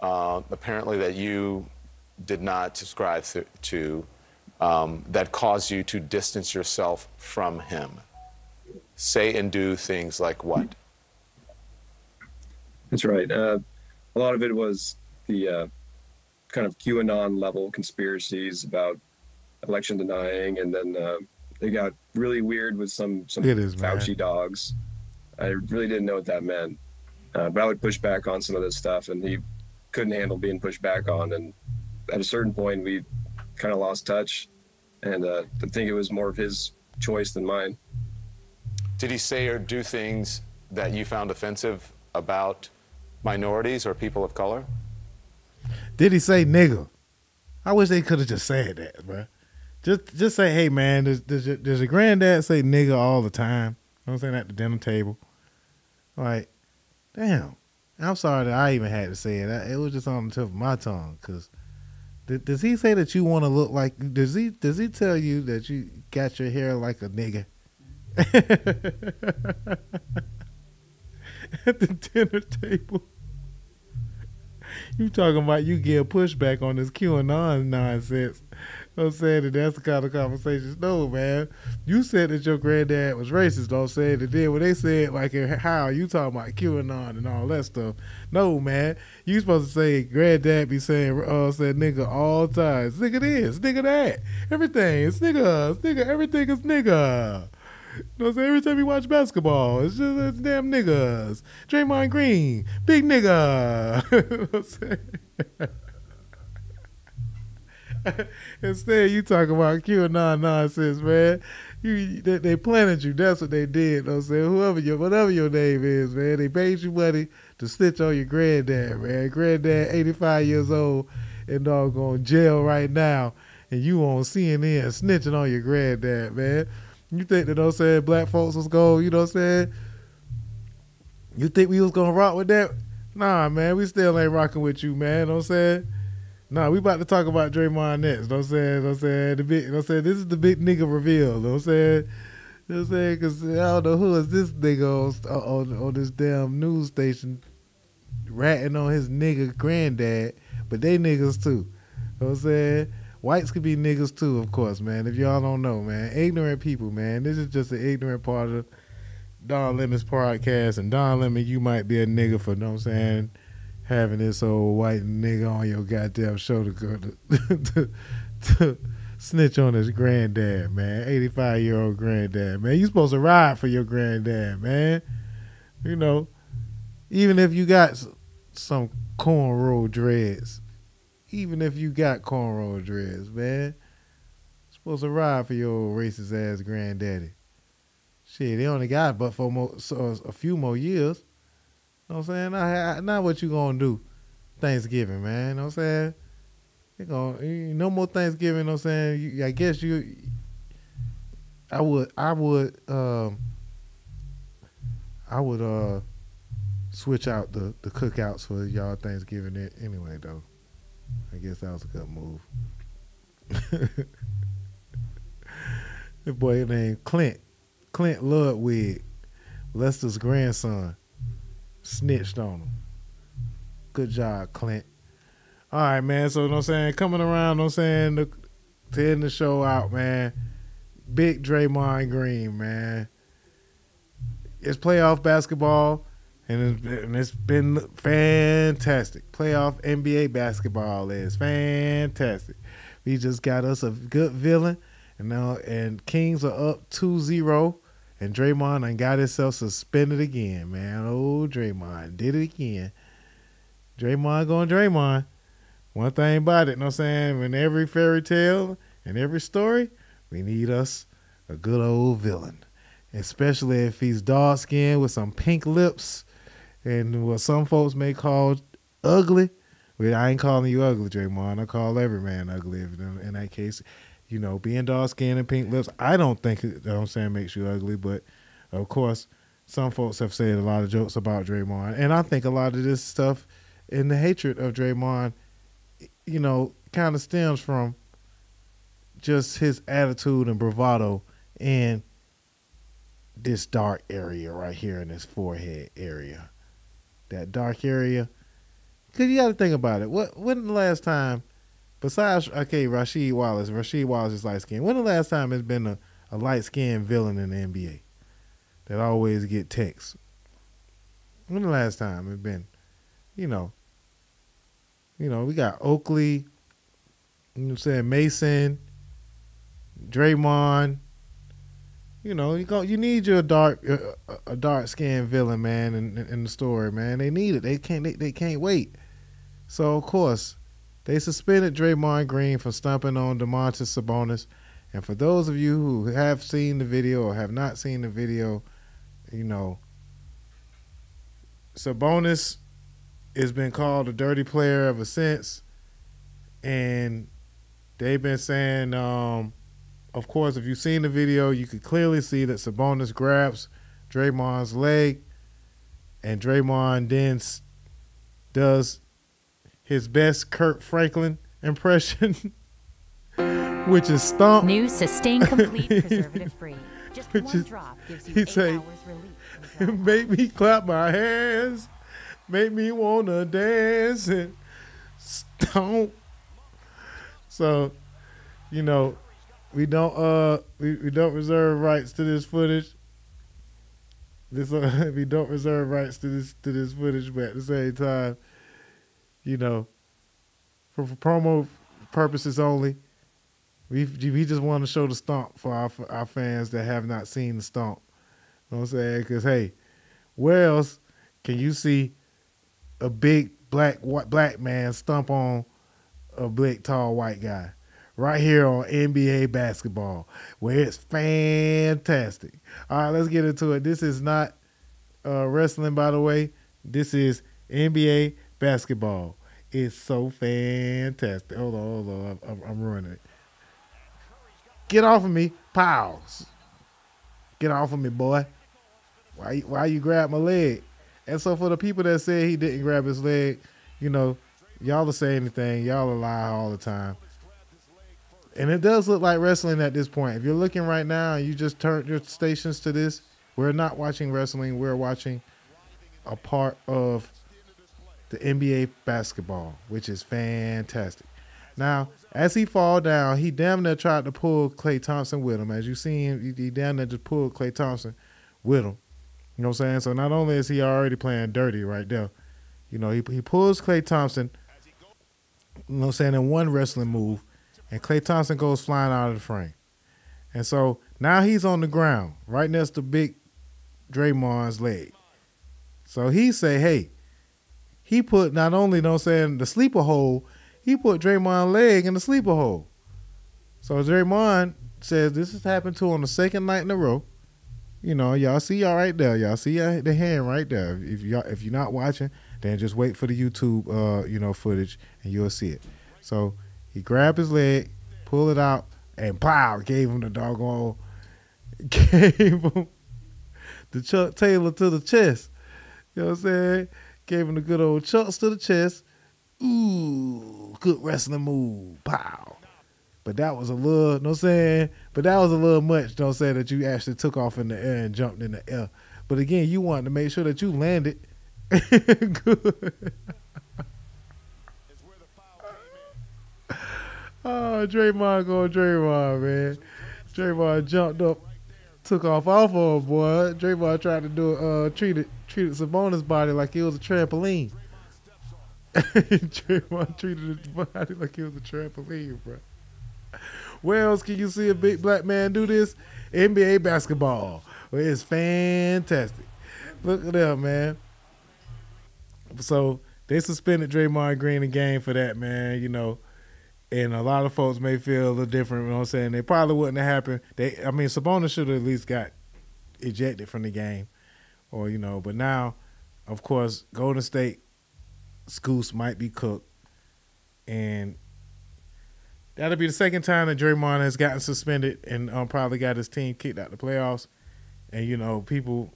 apparently that you did not subscribe to, that caused you to distance yourself from him. Say and do things like what? That's right. A lot of it was the kind of QAnon level conspiracies about election denying, and then they got really weird with some Fauci man. dogs. I really didn't know what that meant, but I would push back on some of this stuff, and he couldn't handle being pushed back on. And at a certain point, we kind of lost touch, and I think it was more of his choice than mine. Did he say or do things that you found offensive about minorities or people of color? Did he say nigga? I wish they could have just said that, bro. Just say, hey man, does your granddad say nigga all the time? You know what I'm saying, at the dinner table? Like, damn. I'm sorry that I even had to say it. It was just on the tip of my tongue. Cause does he say that you want to look like? Does he tell you that you got your hair like a nigga? At the dinner table. You talking about you get pushback on this QAnon nonsense. I'm saying that's the kind of conversations. No, man. You said that your granddad was racist, don't say it. And then when they said, like, how you talking about QAnon and all that stuff. No, man. You supposed to say granddad be saying, said nigga all the time. Nigga this, nigga that. Everything is nigga, everything is nigga. know what I'm saying? Every time you watch basketball, it's just it's damn niggas. Draymond Green, big nigga. You know what I'm saying? Instead, you talk about QAnon nonsense, man. They planted you. That's what they did. You know what I'm saying? Whatever your name is, man, they paid you money to snitch on your granddad, man. Granddad, 85 years old, and doggone jail right now, and you on CNN snitching on your granddad, man. You think that, you know what I'm saying, black folks was going, you know what I'm saying? You think we was gonna rock with that? Nah, man, we still ain't rocking with you, man. You know what I'm saying? Nah, we about to talk about Draymond next. Know what I'm saying? Know what I'm saying? The big, you know what I'm saying? This is the big nigga reveal. Know what I'm saying? You know what I'm saying? Because I don't know who is this nigga on this damn news station ratting on his nigga granddad, but they niggas too. You know what I'm saying? Whites could be niggas too, of course, man. If y'all don't know, man. Ignorant people, man. This is just an ignorant part of Don Lemon's podcast. And Don Lemon, you might be a nigga for, you know what I'm saying, having this old white nigga on your goddamn show to go to snitch on his granddad, man. 85-year-old granddad, man. You supposed to ride for your granddad, man. You know, even if you got some cornrow dreads. Even if you got cornrow dreads, man. You're supposed to ride for your old racist ass granddaddy. Shit, they only got but for a few more years. You know what I'm saying? Now what you gonna do? Thanksgiving, man. You know what I'm saying? No more Thanksgiving, you know what I'm saying? I guess I would switch out the cookouts for y'all Thanksgiving anyway, though. I guess that was a good move. The boy named Clint Ludwig, Lester's grandson, snitched on him. Good job, Clint. All right, man. So, you know what I'm saying, coming around, you know what I'm saying, to end the show out, man, big Draymond Green, man. It's playoff basketball. And it's been fantastic. Playoff NBA basketball is fantastic. We just got us a good villain, and Kings are up 2-0, and Draymond done got himself suspended again, man. Oh, Draymond did it again. Draymond going Draymond. One thing about it, you know what I'm saying, in every fairy tale and every story, we need us a good old villain, especially if he's dark-skinned with some pink lips, and what some folks may call ugly. Well, I ain't calling you ugly, Draymond. I call every man ugly in that case. You know, being dark skin and pink lips, I don't think, you know what I'm saying, makes you ugly. But, of course, some folks have said a lot of jokes about Draymond. And I think a lot of this stuff and the hatred of Draymond, you know, kind of stems from just his attitude and bravado in this dark area right here in his forehead area. That dark area. Because you got to think about it. When the last time, besides, Rasheed Wallace is light-skinned. When the last time has been a light-skinned villain in the NBA that always get texts? When the last time it's been, you know, we got Oakley, you know what I'm saying, Mason, Draymond. You know, you need your dark skinned villain, man, in the story, man. They need it. They can't wait. So of course, they suspended Draymond Green for stumping on Domantas Sabonis. And for those of you who have seen the video or have not seen the video, you know, Sabonis has been called a dirty player ever since, and they've been saying, of course, if you've seen the video, you could clearly see that Sabonis grabs Draymond's leg, and Draymond then does his best Kurt Franklin impression, which is stomp. New Sustain Complete preservative free. Just one drop gives you 8 hours relief. Make me clap my hands, make me wanna dance and stomp. So, you know, we don't reserve rights to this footage. We don't reserve rights to this footage, but at the same time, you know, for promo purposes only, We just want to show the stomp for our fans that have not seen the stomp. You know what I'm saying? Because, hey, where else can you see a big black man stomp on a big, tall, white guy? Right here on NBA basketball, where it's fantastic. All right, let's get into it. This is not wrestling, by the way. This is NBA basketball. It's so fantastic. Hold on. I'm ruining it. Get off of me, pals. Get off of me, boy. Why you grab my leg? And so for the people that say he didn't grab his leg, you know, y'all will say anything. Y'all will lie all the time. And it does look like wrestling at this point. If you're looking right now and you just turned your stations to this, we're not watching wrestling. We're watching a part of the NBA basketball, which is fantastic. Now, as he fall down, he damn near tried to pull Klay Thompson with him. As you see him, he damn near just pulled Klay Thompson with him. You know what I'm saying? So not only is he already playing dirty right there, you know, he pulls Klay Thompson, you know what I'm saying, in one wrestling move, and Klay Thompson goes flying out of the frame. And so now he's on the ground right next to big Draymond's leg. So he say, hey, he put not only, you know what I'm saying, the sleeper hole, he put Draymond's leg in the sleeper hole. So Draymond says this has happened to him on the second night in a row. You know, y'all see y'all right there. Y'all see the hand right there. If you're not watching, then just wait for the YouTube footage and you'll see it. So he grabbed his leg, pulled it out, and pow, gave him the doggone, gave him the Chuck Taylor to the chest. You know what I'm saying? Gave him the good old chucks to the chest. Ooh, good wrestling move. Pow. But that was a little, you know what I'm saying? But that was a little much, you know what I'm saying, that you actually took off in the air and jumped in the air. But again, you wanted to make sure that you landed good. Oh, Draymond going Draymond, man. Draymond jumped up, took off of him, boy. Draymond tried to do treated Sabonis' body like it was a trampoline. Draymond treated his body like it was a trampoline, bro. Where else can you see a big black man do this? NBA basketball. Well, it's fantastic. Look at that, man. So they suspended Draymond Green in game for that, man, you know. And a lot of folks may feel a little different, you know what I'm saying? They probably wouldn't have happened. Sabonis should have at least got ejected from the game. Or, you know, but now, of course, Golden State Scoos might be cooked. And that'll be the second time that Draymond has gotten suspended and probably got his team kicked out the playoffs. And, you know, people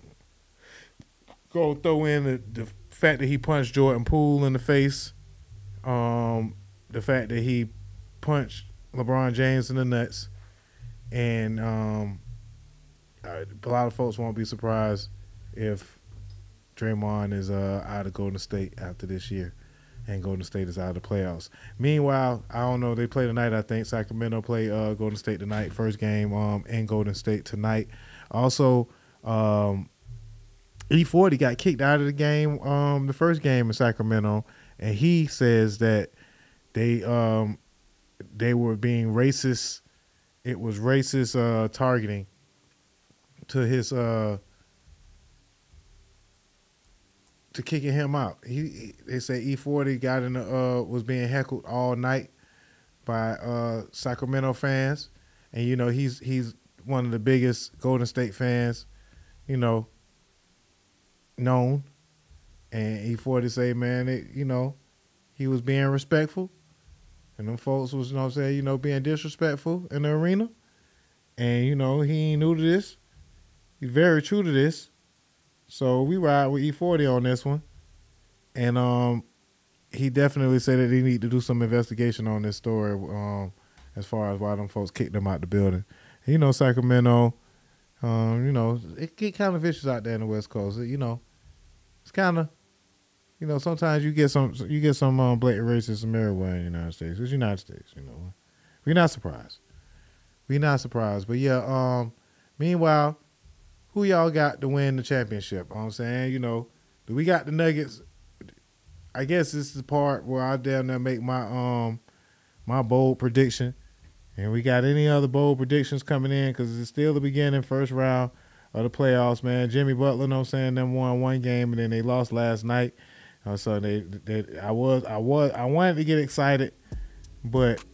go throw in the fact that he punched Jordan Poole in the face, the fact that he punched LeBron James in the nuts, and a lot of folks won't be surprised if Draymond is out of Golden State after this year, and Golden State is out of the playoffs. Meanwhile, I don't know, they play tonight, I think. Sacramento play Golden State tonight, first game in Golden State tonight. Also, E40 got kicked out of the game, the first game in Sacramento, and he says that they were being racist. It was racist targeting to his to kicking him out. They say E40 got in was being heckled all night by Sacramento fans, and you know he's one of the biggest Golden State fans, you know, known. And E40 say, man, he was being respectful. And them folks was, you know what I'm saying, you know, being disrespectful in the arena. And, you know, he ain't new to this. He's very true to this. So we ride with E40 on this one. And he definitely said that he need to do some investigation on this story as far as why them folks kicked him out the building. And, you know, Sacramento, you know, it get kind of vicious out there in the West Coast. You know, it's kind of, you know, sometimes you get some blatant racism everywhere in the United States. It's the United States, you know. We're not surprised. But yeah, meanwhile, who y'all got to win the championship? You know what I'm saying, you know, do we got the Nuggets? I guess this is the part where I damn near make my my bold prediction. And we got any other bold predictions coming in because it's still the beginning, first round of the playoffs, man. Jimmy Butler, know what I'm saying, them won one game and then they lost last night. So I wanted to get excited, but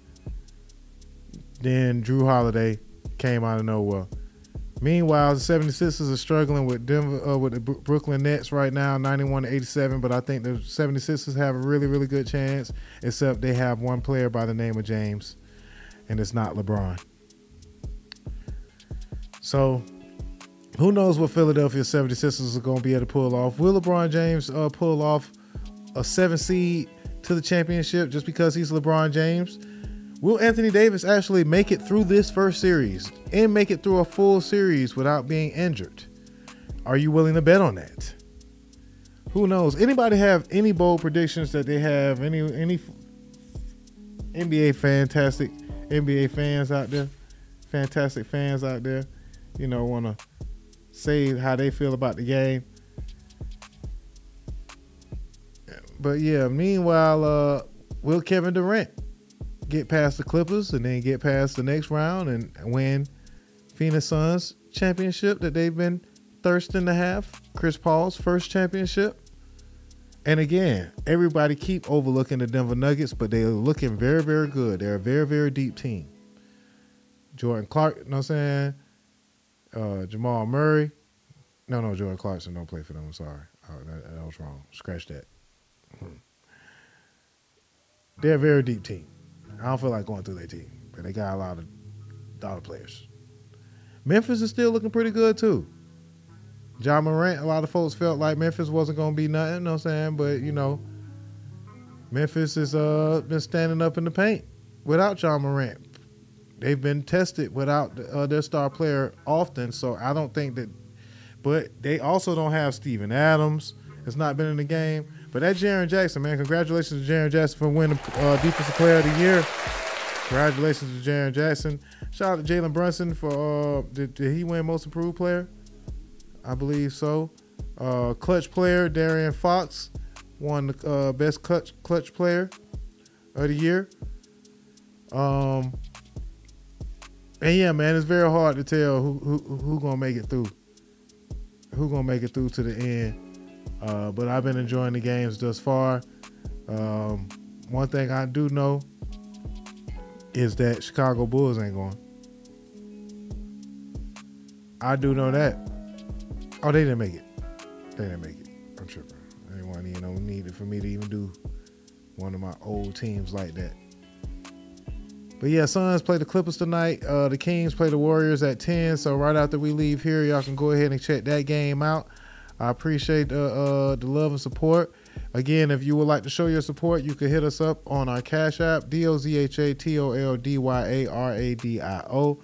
then Drew Holiday came out of nowhere. Meanwhile, the 76ers are struggling with Denver, with the Brooklyn Nets right now, 91-87. But I think the 76ers have a really, really good chance, except they have one player by the name of James, and it's not LeBron. So who knows what Philadelphia 76ers are going to be able to pull off? Will LeBron James pull off a 7 seed to the championship just because he's LeBron James? Will Anthony Davis actually make it through this first series and make it through a full series without being injured? Are you willing to bet on that? Who knows? Anybody have any bold predictions that they have? Any fantastic NBA fans out there? Fantastic fans out there, you know, want to say how they feel about the game. But yeah, meanwhile, will Kevin Durant get past the Clippers and then get past the next round and win Phoenix Suns championship that they've been thirsting to have? Chris Paul's first championship. And again, everybody keep overlooking the Denver Nuggets, but they're looking very, very good. They're a very, very deep team. Jordan Clark, you know what I'm saying? Jamal Murray. No, Jordan Clarkson don't play for them. I'm sorry. That was wrong. Scratch that. They're a very deep team. I don't feel like going through their team, but they got a lot of players. Memphis is still looking pretty good too. Ja Morant, a lot of folks felt like Memphis wasn't going to be nothing, you know what I'm saying? But, you know, Memphis has been standing up in the paint without Ja Morant. They've been tested without their star player often, so I don't think that. But they also don't have Steven Adams. Has not been in the game. But that Jaren Jackson, man, congratulations to Jaren Jackson for winning Defensive Player of the Year. Congratulations to Jaren Jackson. Shout out to Jalen Brunson for, did he win Most Improved Player? I believe so. Clutch Player, Darian Fox won the Best Clutch Player of the Year. And yeah, man, it's very hard to tell who gonna make it through. Who gonna make it through to the end. But I've been enjoying the games thus far. One thing I do know is that Chicago Bulls ain't going. I do know that. Oh, they didn't make it. I'm tripping. They didn't even need it for me to even do one of my old teams like that. But yeah, Suns play the Clippers tonight. The Kings play the Warriors at 10. So right after we leave here, y'all can go ahead and check that game out. I appreciate the love and support. Again, if you would like to show your support, you can hit us up on our Cash App, DozhaToldyaRadio.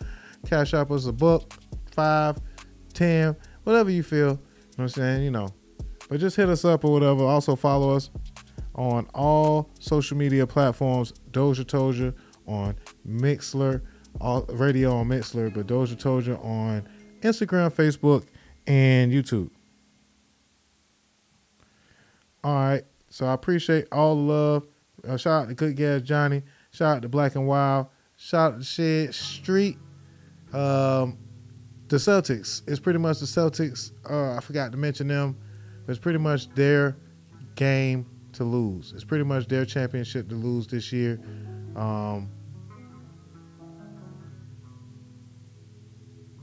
Cash App us $1, $5, $10, whatever you feel. You know what I'm saying? You know. But just hit us up or whatever. Also follow us on all social media platforms. DozhaToldya on Mixler, radio on Mixler, but DozhaToldya on Instagram, Facebook, and YouTube. All right, so I appreciate all the love. Shout out to Good Gas Johnny. Shout out to Black and Wild. Shout out to Shed Street. The Celtics. It's pretty much the Celtics. I forgot to mention them. But it's pretty much their game to lose. It's pretty much their championship to lose this year.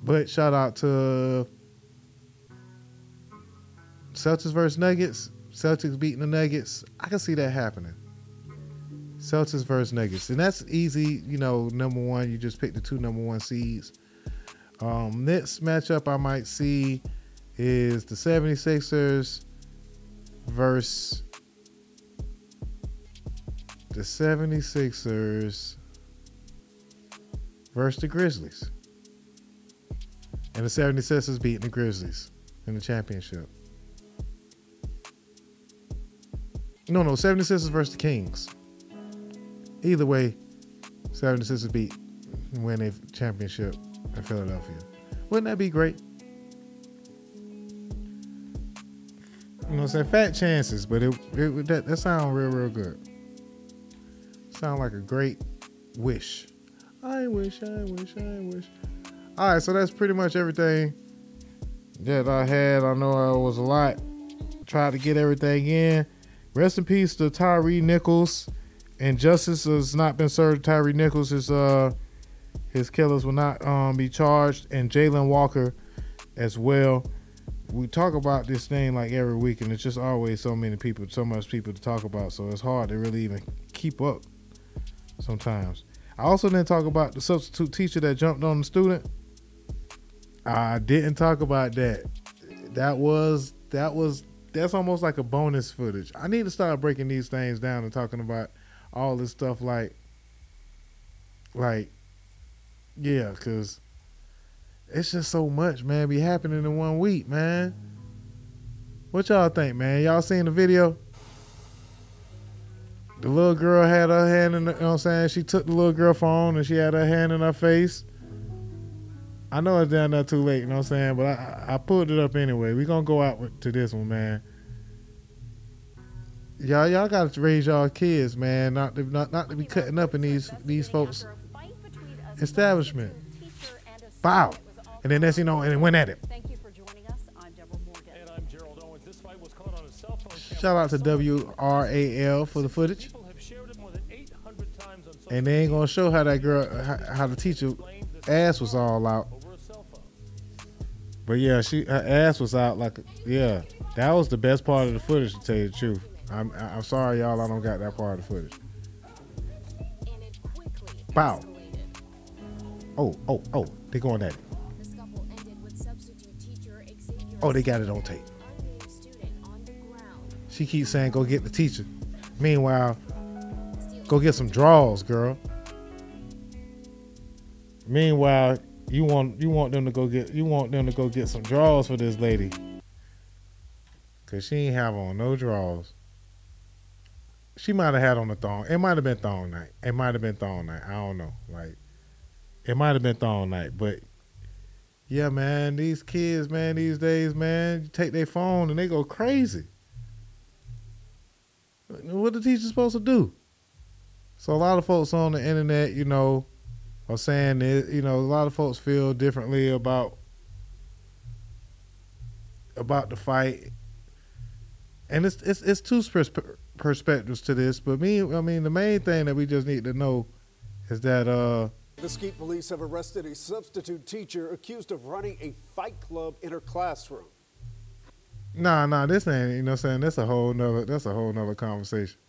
But shout out to Celtics versus Nuggets. Celtics beating the Nuggets. I can see that happening. Celtics versus Nuggets. And that's easy, you know, number one. You just pick the two number one seeds. Next matchup I might see is the 76ers versus the 76ers versus the Grizzlies. And the 76ers beating the Grizzlies in the championship. No, 76ers versus the Kings. Either way, 76ers win a championship in Philadelphia. Wouldn't that be great? You know what I'm saying? Fat chances, but that sounds real, real good. Sound like a great wish. I wish. All right, so that's pretty much everything that I had. I know it was a lot. Tried to get everything in. Rest in peace to Tyree Nichols. And justice has not been served. Tyree Nichols, his killers will not be charged. And Jalen Walker as well. We talk about this thing like every week, and it's just always so much people to talk about. So it's hard to really even keep up sometimes. I also didn't talk about the substitute teacher that jumped on the student. I didn't talk about that. That's almost like a bonus footage. I need to start breaking these things down and talking about all this stuff like, yeah, because it's just so much, man, be happening in 1 week, man. What y'all think, man? Y'all seen the video? The little girl had her hand in the, you know what I'm saying? She took the little girl phone and she had her hand in her face. I know it's down there too late, you know what I'm saying? But I pulled it up anyway. We gonna go out to this one, man. Y'all gotta raise y'all kids, man, not to be cutting up in these folks' establishment. Wow. And then that's, you know, and it went at it. Thank you for joining us. I'm Deborah Morgan. And I'm Gerald Owens. This fight was caught on a cell phone camera. Shout out to WRAL for the footage. People have shared it more than 800 times on social And they ain't gonna show how that girl, how the teacher ass was all out. over a cell phone. But yeah, her ass was out like, yeah. That was the best part of the footage, to tell you the truth. I'm sorry, y'all, I don't got that part of the footage. Wow. Oh, they going at it. Oh, they got it on tape. She keeps saying, go get the teacher. Meanwhile, go get some draws, girl. Meanwhile, you want them to go get some draws for this lady. Cause she ain't have on no draws. She might have had on a thong. It might have been thong night. I don't know. Like, it might have been thong night. But yeah, man, these kids, man, these days, man, you take their phone and they go crazy. What the teacher supposed to do? So a lot of folks on the internet, you know, are saying that, you know, a lot of folks feel differently about the fight. And it's two perspectives to this, but the main thing that we just need to know is that Mesquite police have arrested a substitute teacher accused of running a fight club in her classroom. Nah, this ain't, you know what I'm saying, that's a whole nother conversation.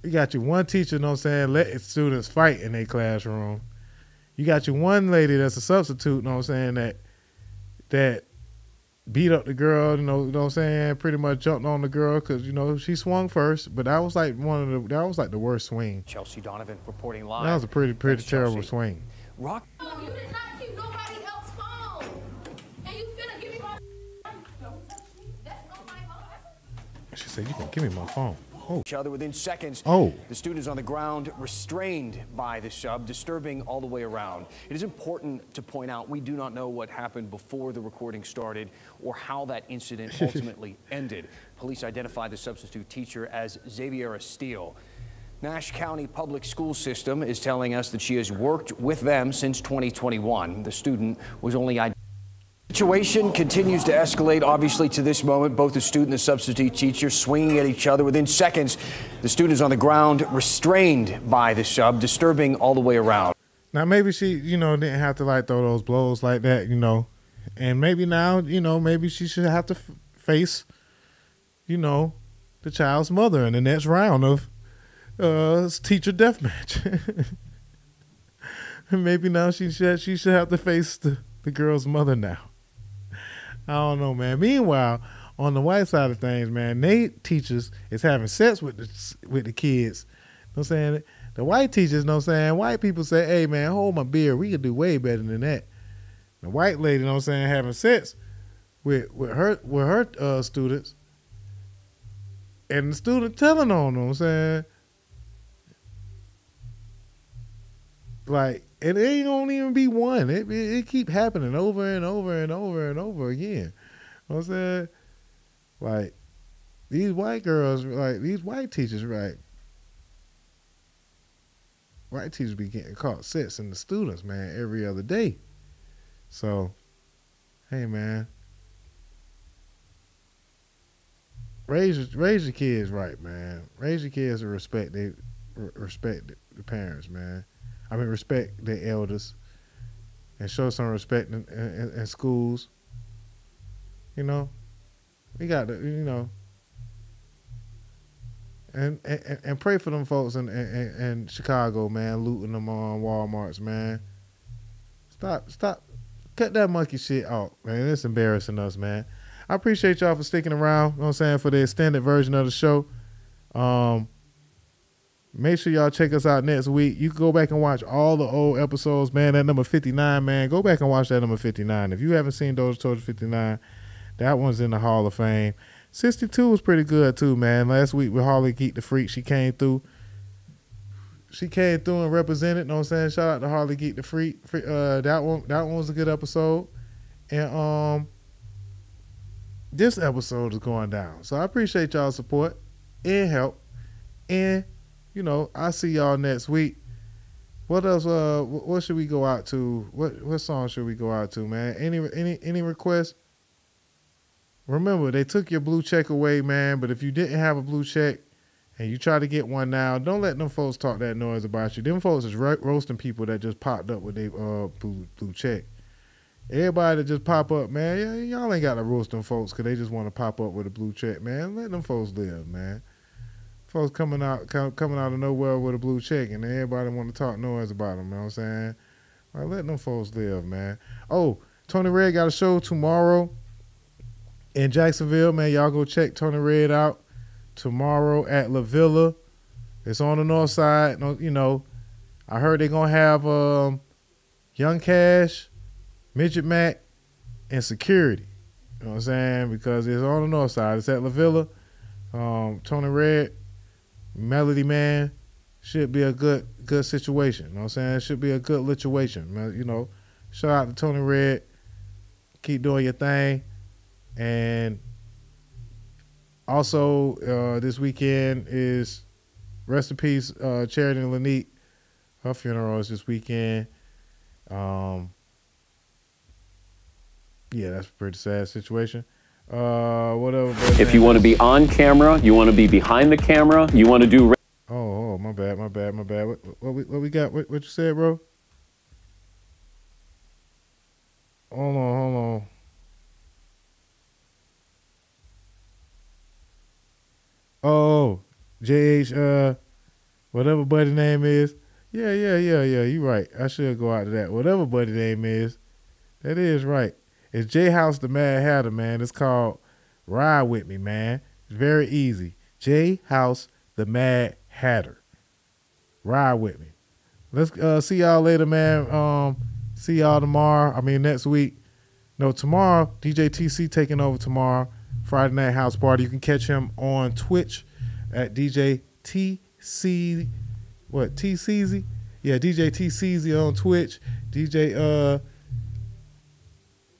You got your one teacher, you know what I'm saying, letting students fight in their classroom. You got your one lady that's a substitute, you know what I'm saying, that beat up the girl, you know what I'm saying, pretty much jumped on the girl because, you know, she swung first, but that was like the worst swing. Chelsea Donovan reporting live. That was a pretty terrible swing. Rock. You did not keep nobody else's phone. And you finna give me my don't touch me. That's not my phone. She said, you can give me my phone. Oh. Each other within seconds. Oh. The students on the ground restrained by the sub, disturbing all the way around. It is important to point out we do not know what happened before the recording started or how that incident ultimately ended. Police identified the substitute teacher as Xaviera Steele. Nash County Public School System is telling us that she has worked with them since 2021. The student was only identified. The situation continues to escalate, obviously, to this moment. Both the student and the substitute teacher swinging at each other within seconds. The students on the ground restrained by the sub, disturbing all the way around. Now, maybe she, you know, didn't have to like throw those blows like that, you know. And maybe now, you know, maybe she should have to face, you know, the child's mother in the next round of teacher deathmatch. Maybe now she should have to face the girl's mother now. I don't know, man. Meanwhile, on the white side of things, man, they teachers is having sex with the kids. You know what I'm saying? The white teachers, you know what I'm saying? White people say, hey, man, hold my beer. We could do way better than that. The white lady, you know what I'm saying, having sex with her students. And the student telling on them, you know what I'm saying? Like, it ain't gonna even be one. It keep happening over and over and over and over again. You know what I'm saying? Like, these white girls, like, these white teachers, right? white teachers be getting caught sexing the students, man, every other day. So, hey, man, raise your kids right, man. Raise your kids to respect the parents, man. I mean, respect the elders and show some respect in schools. You know, we got to, you know, and pray for them folks in Chicago, man, looting them on Walmarts, man. Stop, cut that monkey shit out, man. It's embarrassing us, man. I appreciate y'all for sticking around, you know what I'm saying, for the extended version of the show. Make sure y'all check us out next week. You can go back and watch all the old episodes, man. That number 59, man. Go back and watch that number 59. If you haven't seen DozhaToldya 59, that one's in the Hall of Fame. 62 was pretty good too, man. Last week with Harley Geek the Freak, she came through. She came through and represented, you know what I'm saying? Shout out to Harley Geek the Freak. That one was a good episode. And this episode is going down. So I appreciate y'all's support and help. And, you know, I'll see y'all next week. What else? What should we go out to? What song should we go out to, man? Any requests? Remember, they took your blue check away, man. But if you didn't have a blue check and you try to get one now, don't let them folks talk that noise about you. Them folks is roasting people that just popped up with their blue check. Everybody that just pop up, man, y'all ain't got to roast them folks because they just want to pop up with a blue check, man. Let them folks live, man. Folks coming out of nowhere with a blue check, and everybody want to talk noise about them, you know what I'm saying? Well, let them folks live, man. Oh, Tony Red got a show tomorrow in Jacksonville, man. Y'all go check Tony Red out tomorrow at La Villa. It's on the north side. You know, I heard they're going to have Young Cash, Midget Mac, and security. You know what I'm saying? Because it's on the north side. It's at La Villa. Tony Red, Melody Man, should be a good situation. You know what I'm saying? It should be a good situation. You know, shout out to Tony Red. Keep doing your thing. And also, this weekend is rest in peace, Charity and Lanique. Her funeral is this weekend. Yeah, that's a pretty sad situation. Whatever. If you want to be on camera, you want to be behind the camera, you want to do. Oh, my bad. What we got? What you said, bro? Hold on. Oh, JH, whatever buddy name is. Yeah. You right. I should go out to that. Whatever buddy name is, that is right. It's J House the Mad Hatter, man. It's called Ride With Me, man. It's very easy. J House the Mad Hatter. Ride with me. Let's see y'all later, man. See y'all tomorrow. Next week. No, tomorrow. DJ TC taking over tomorrow. Friday Night House Party. You can catch him on Twitch at DJ TC. What? TCZ? Yeah, DJ TCZ on Twitch. DJ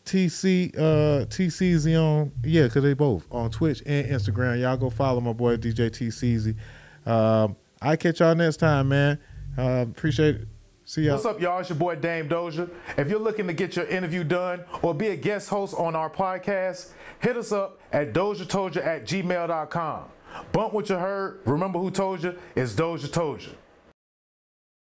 TCZ on, yeah, because they both on Twitch and Instagram. Y'all go follow my boy DJ TCZ. I catch y'all next time, man. Appreciate it. See y'all. What's up, y'all? It's your boy Dame Dozha. If you're looking to get your interview done or be a guest host on our podcast, hit us up at DozhaToldya.COM. Bump what you heard. Remember who told you? It's Dozha Told You.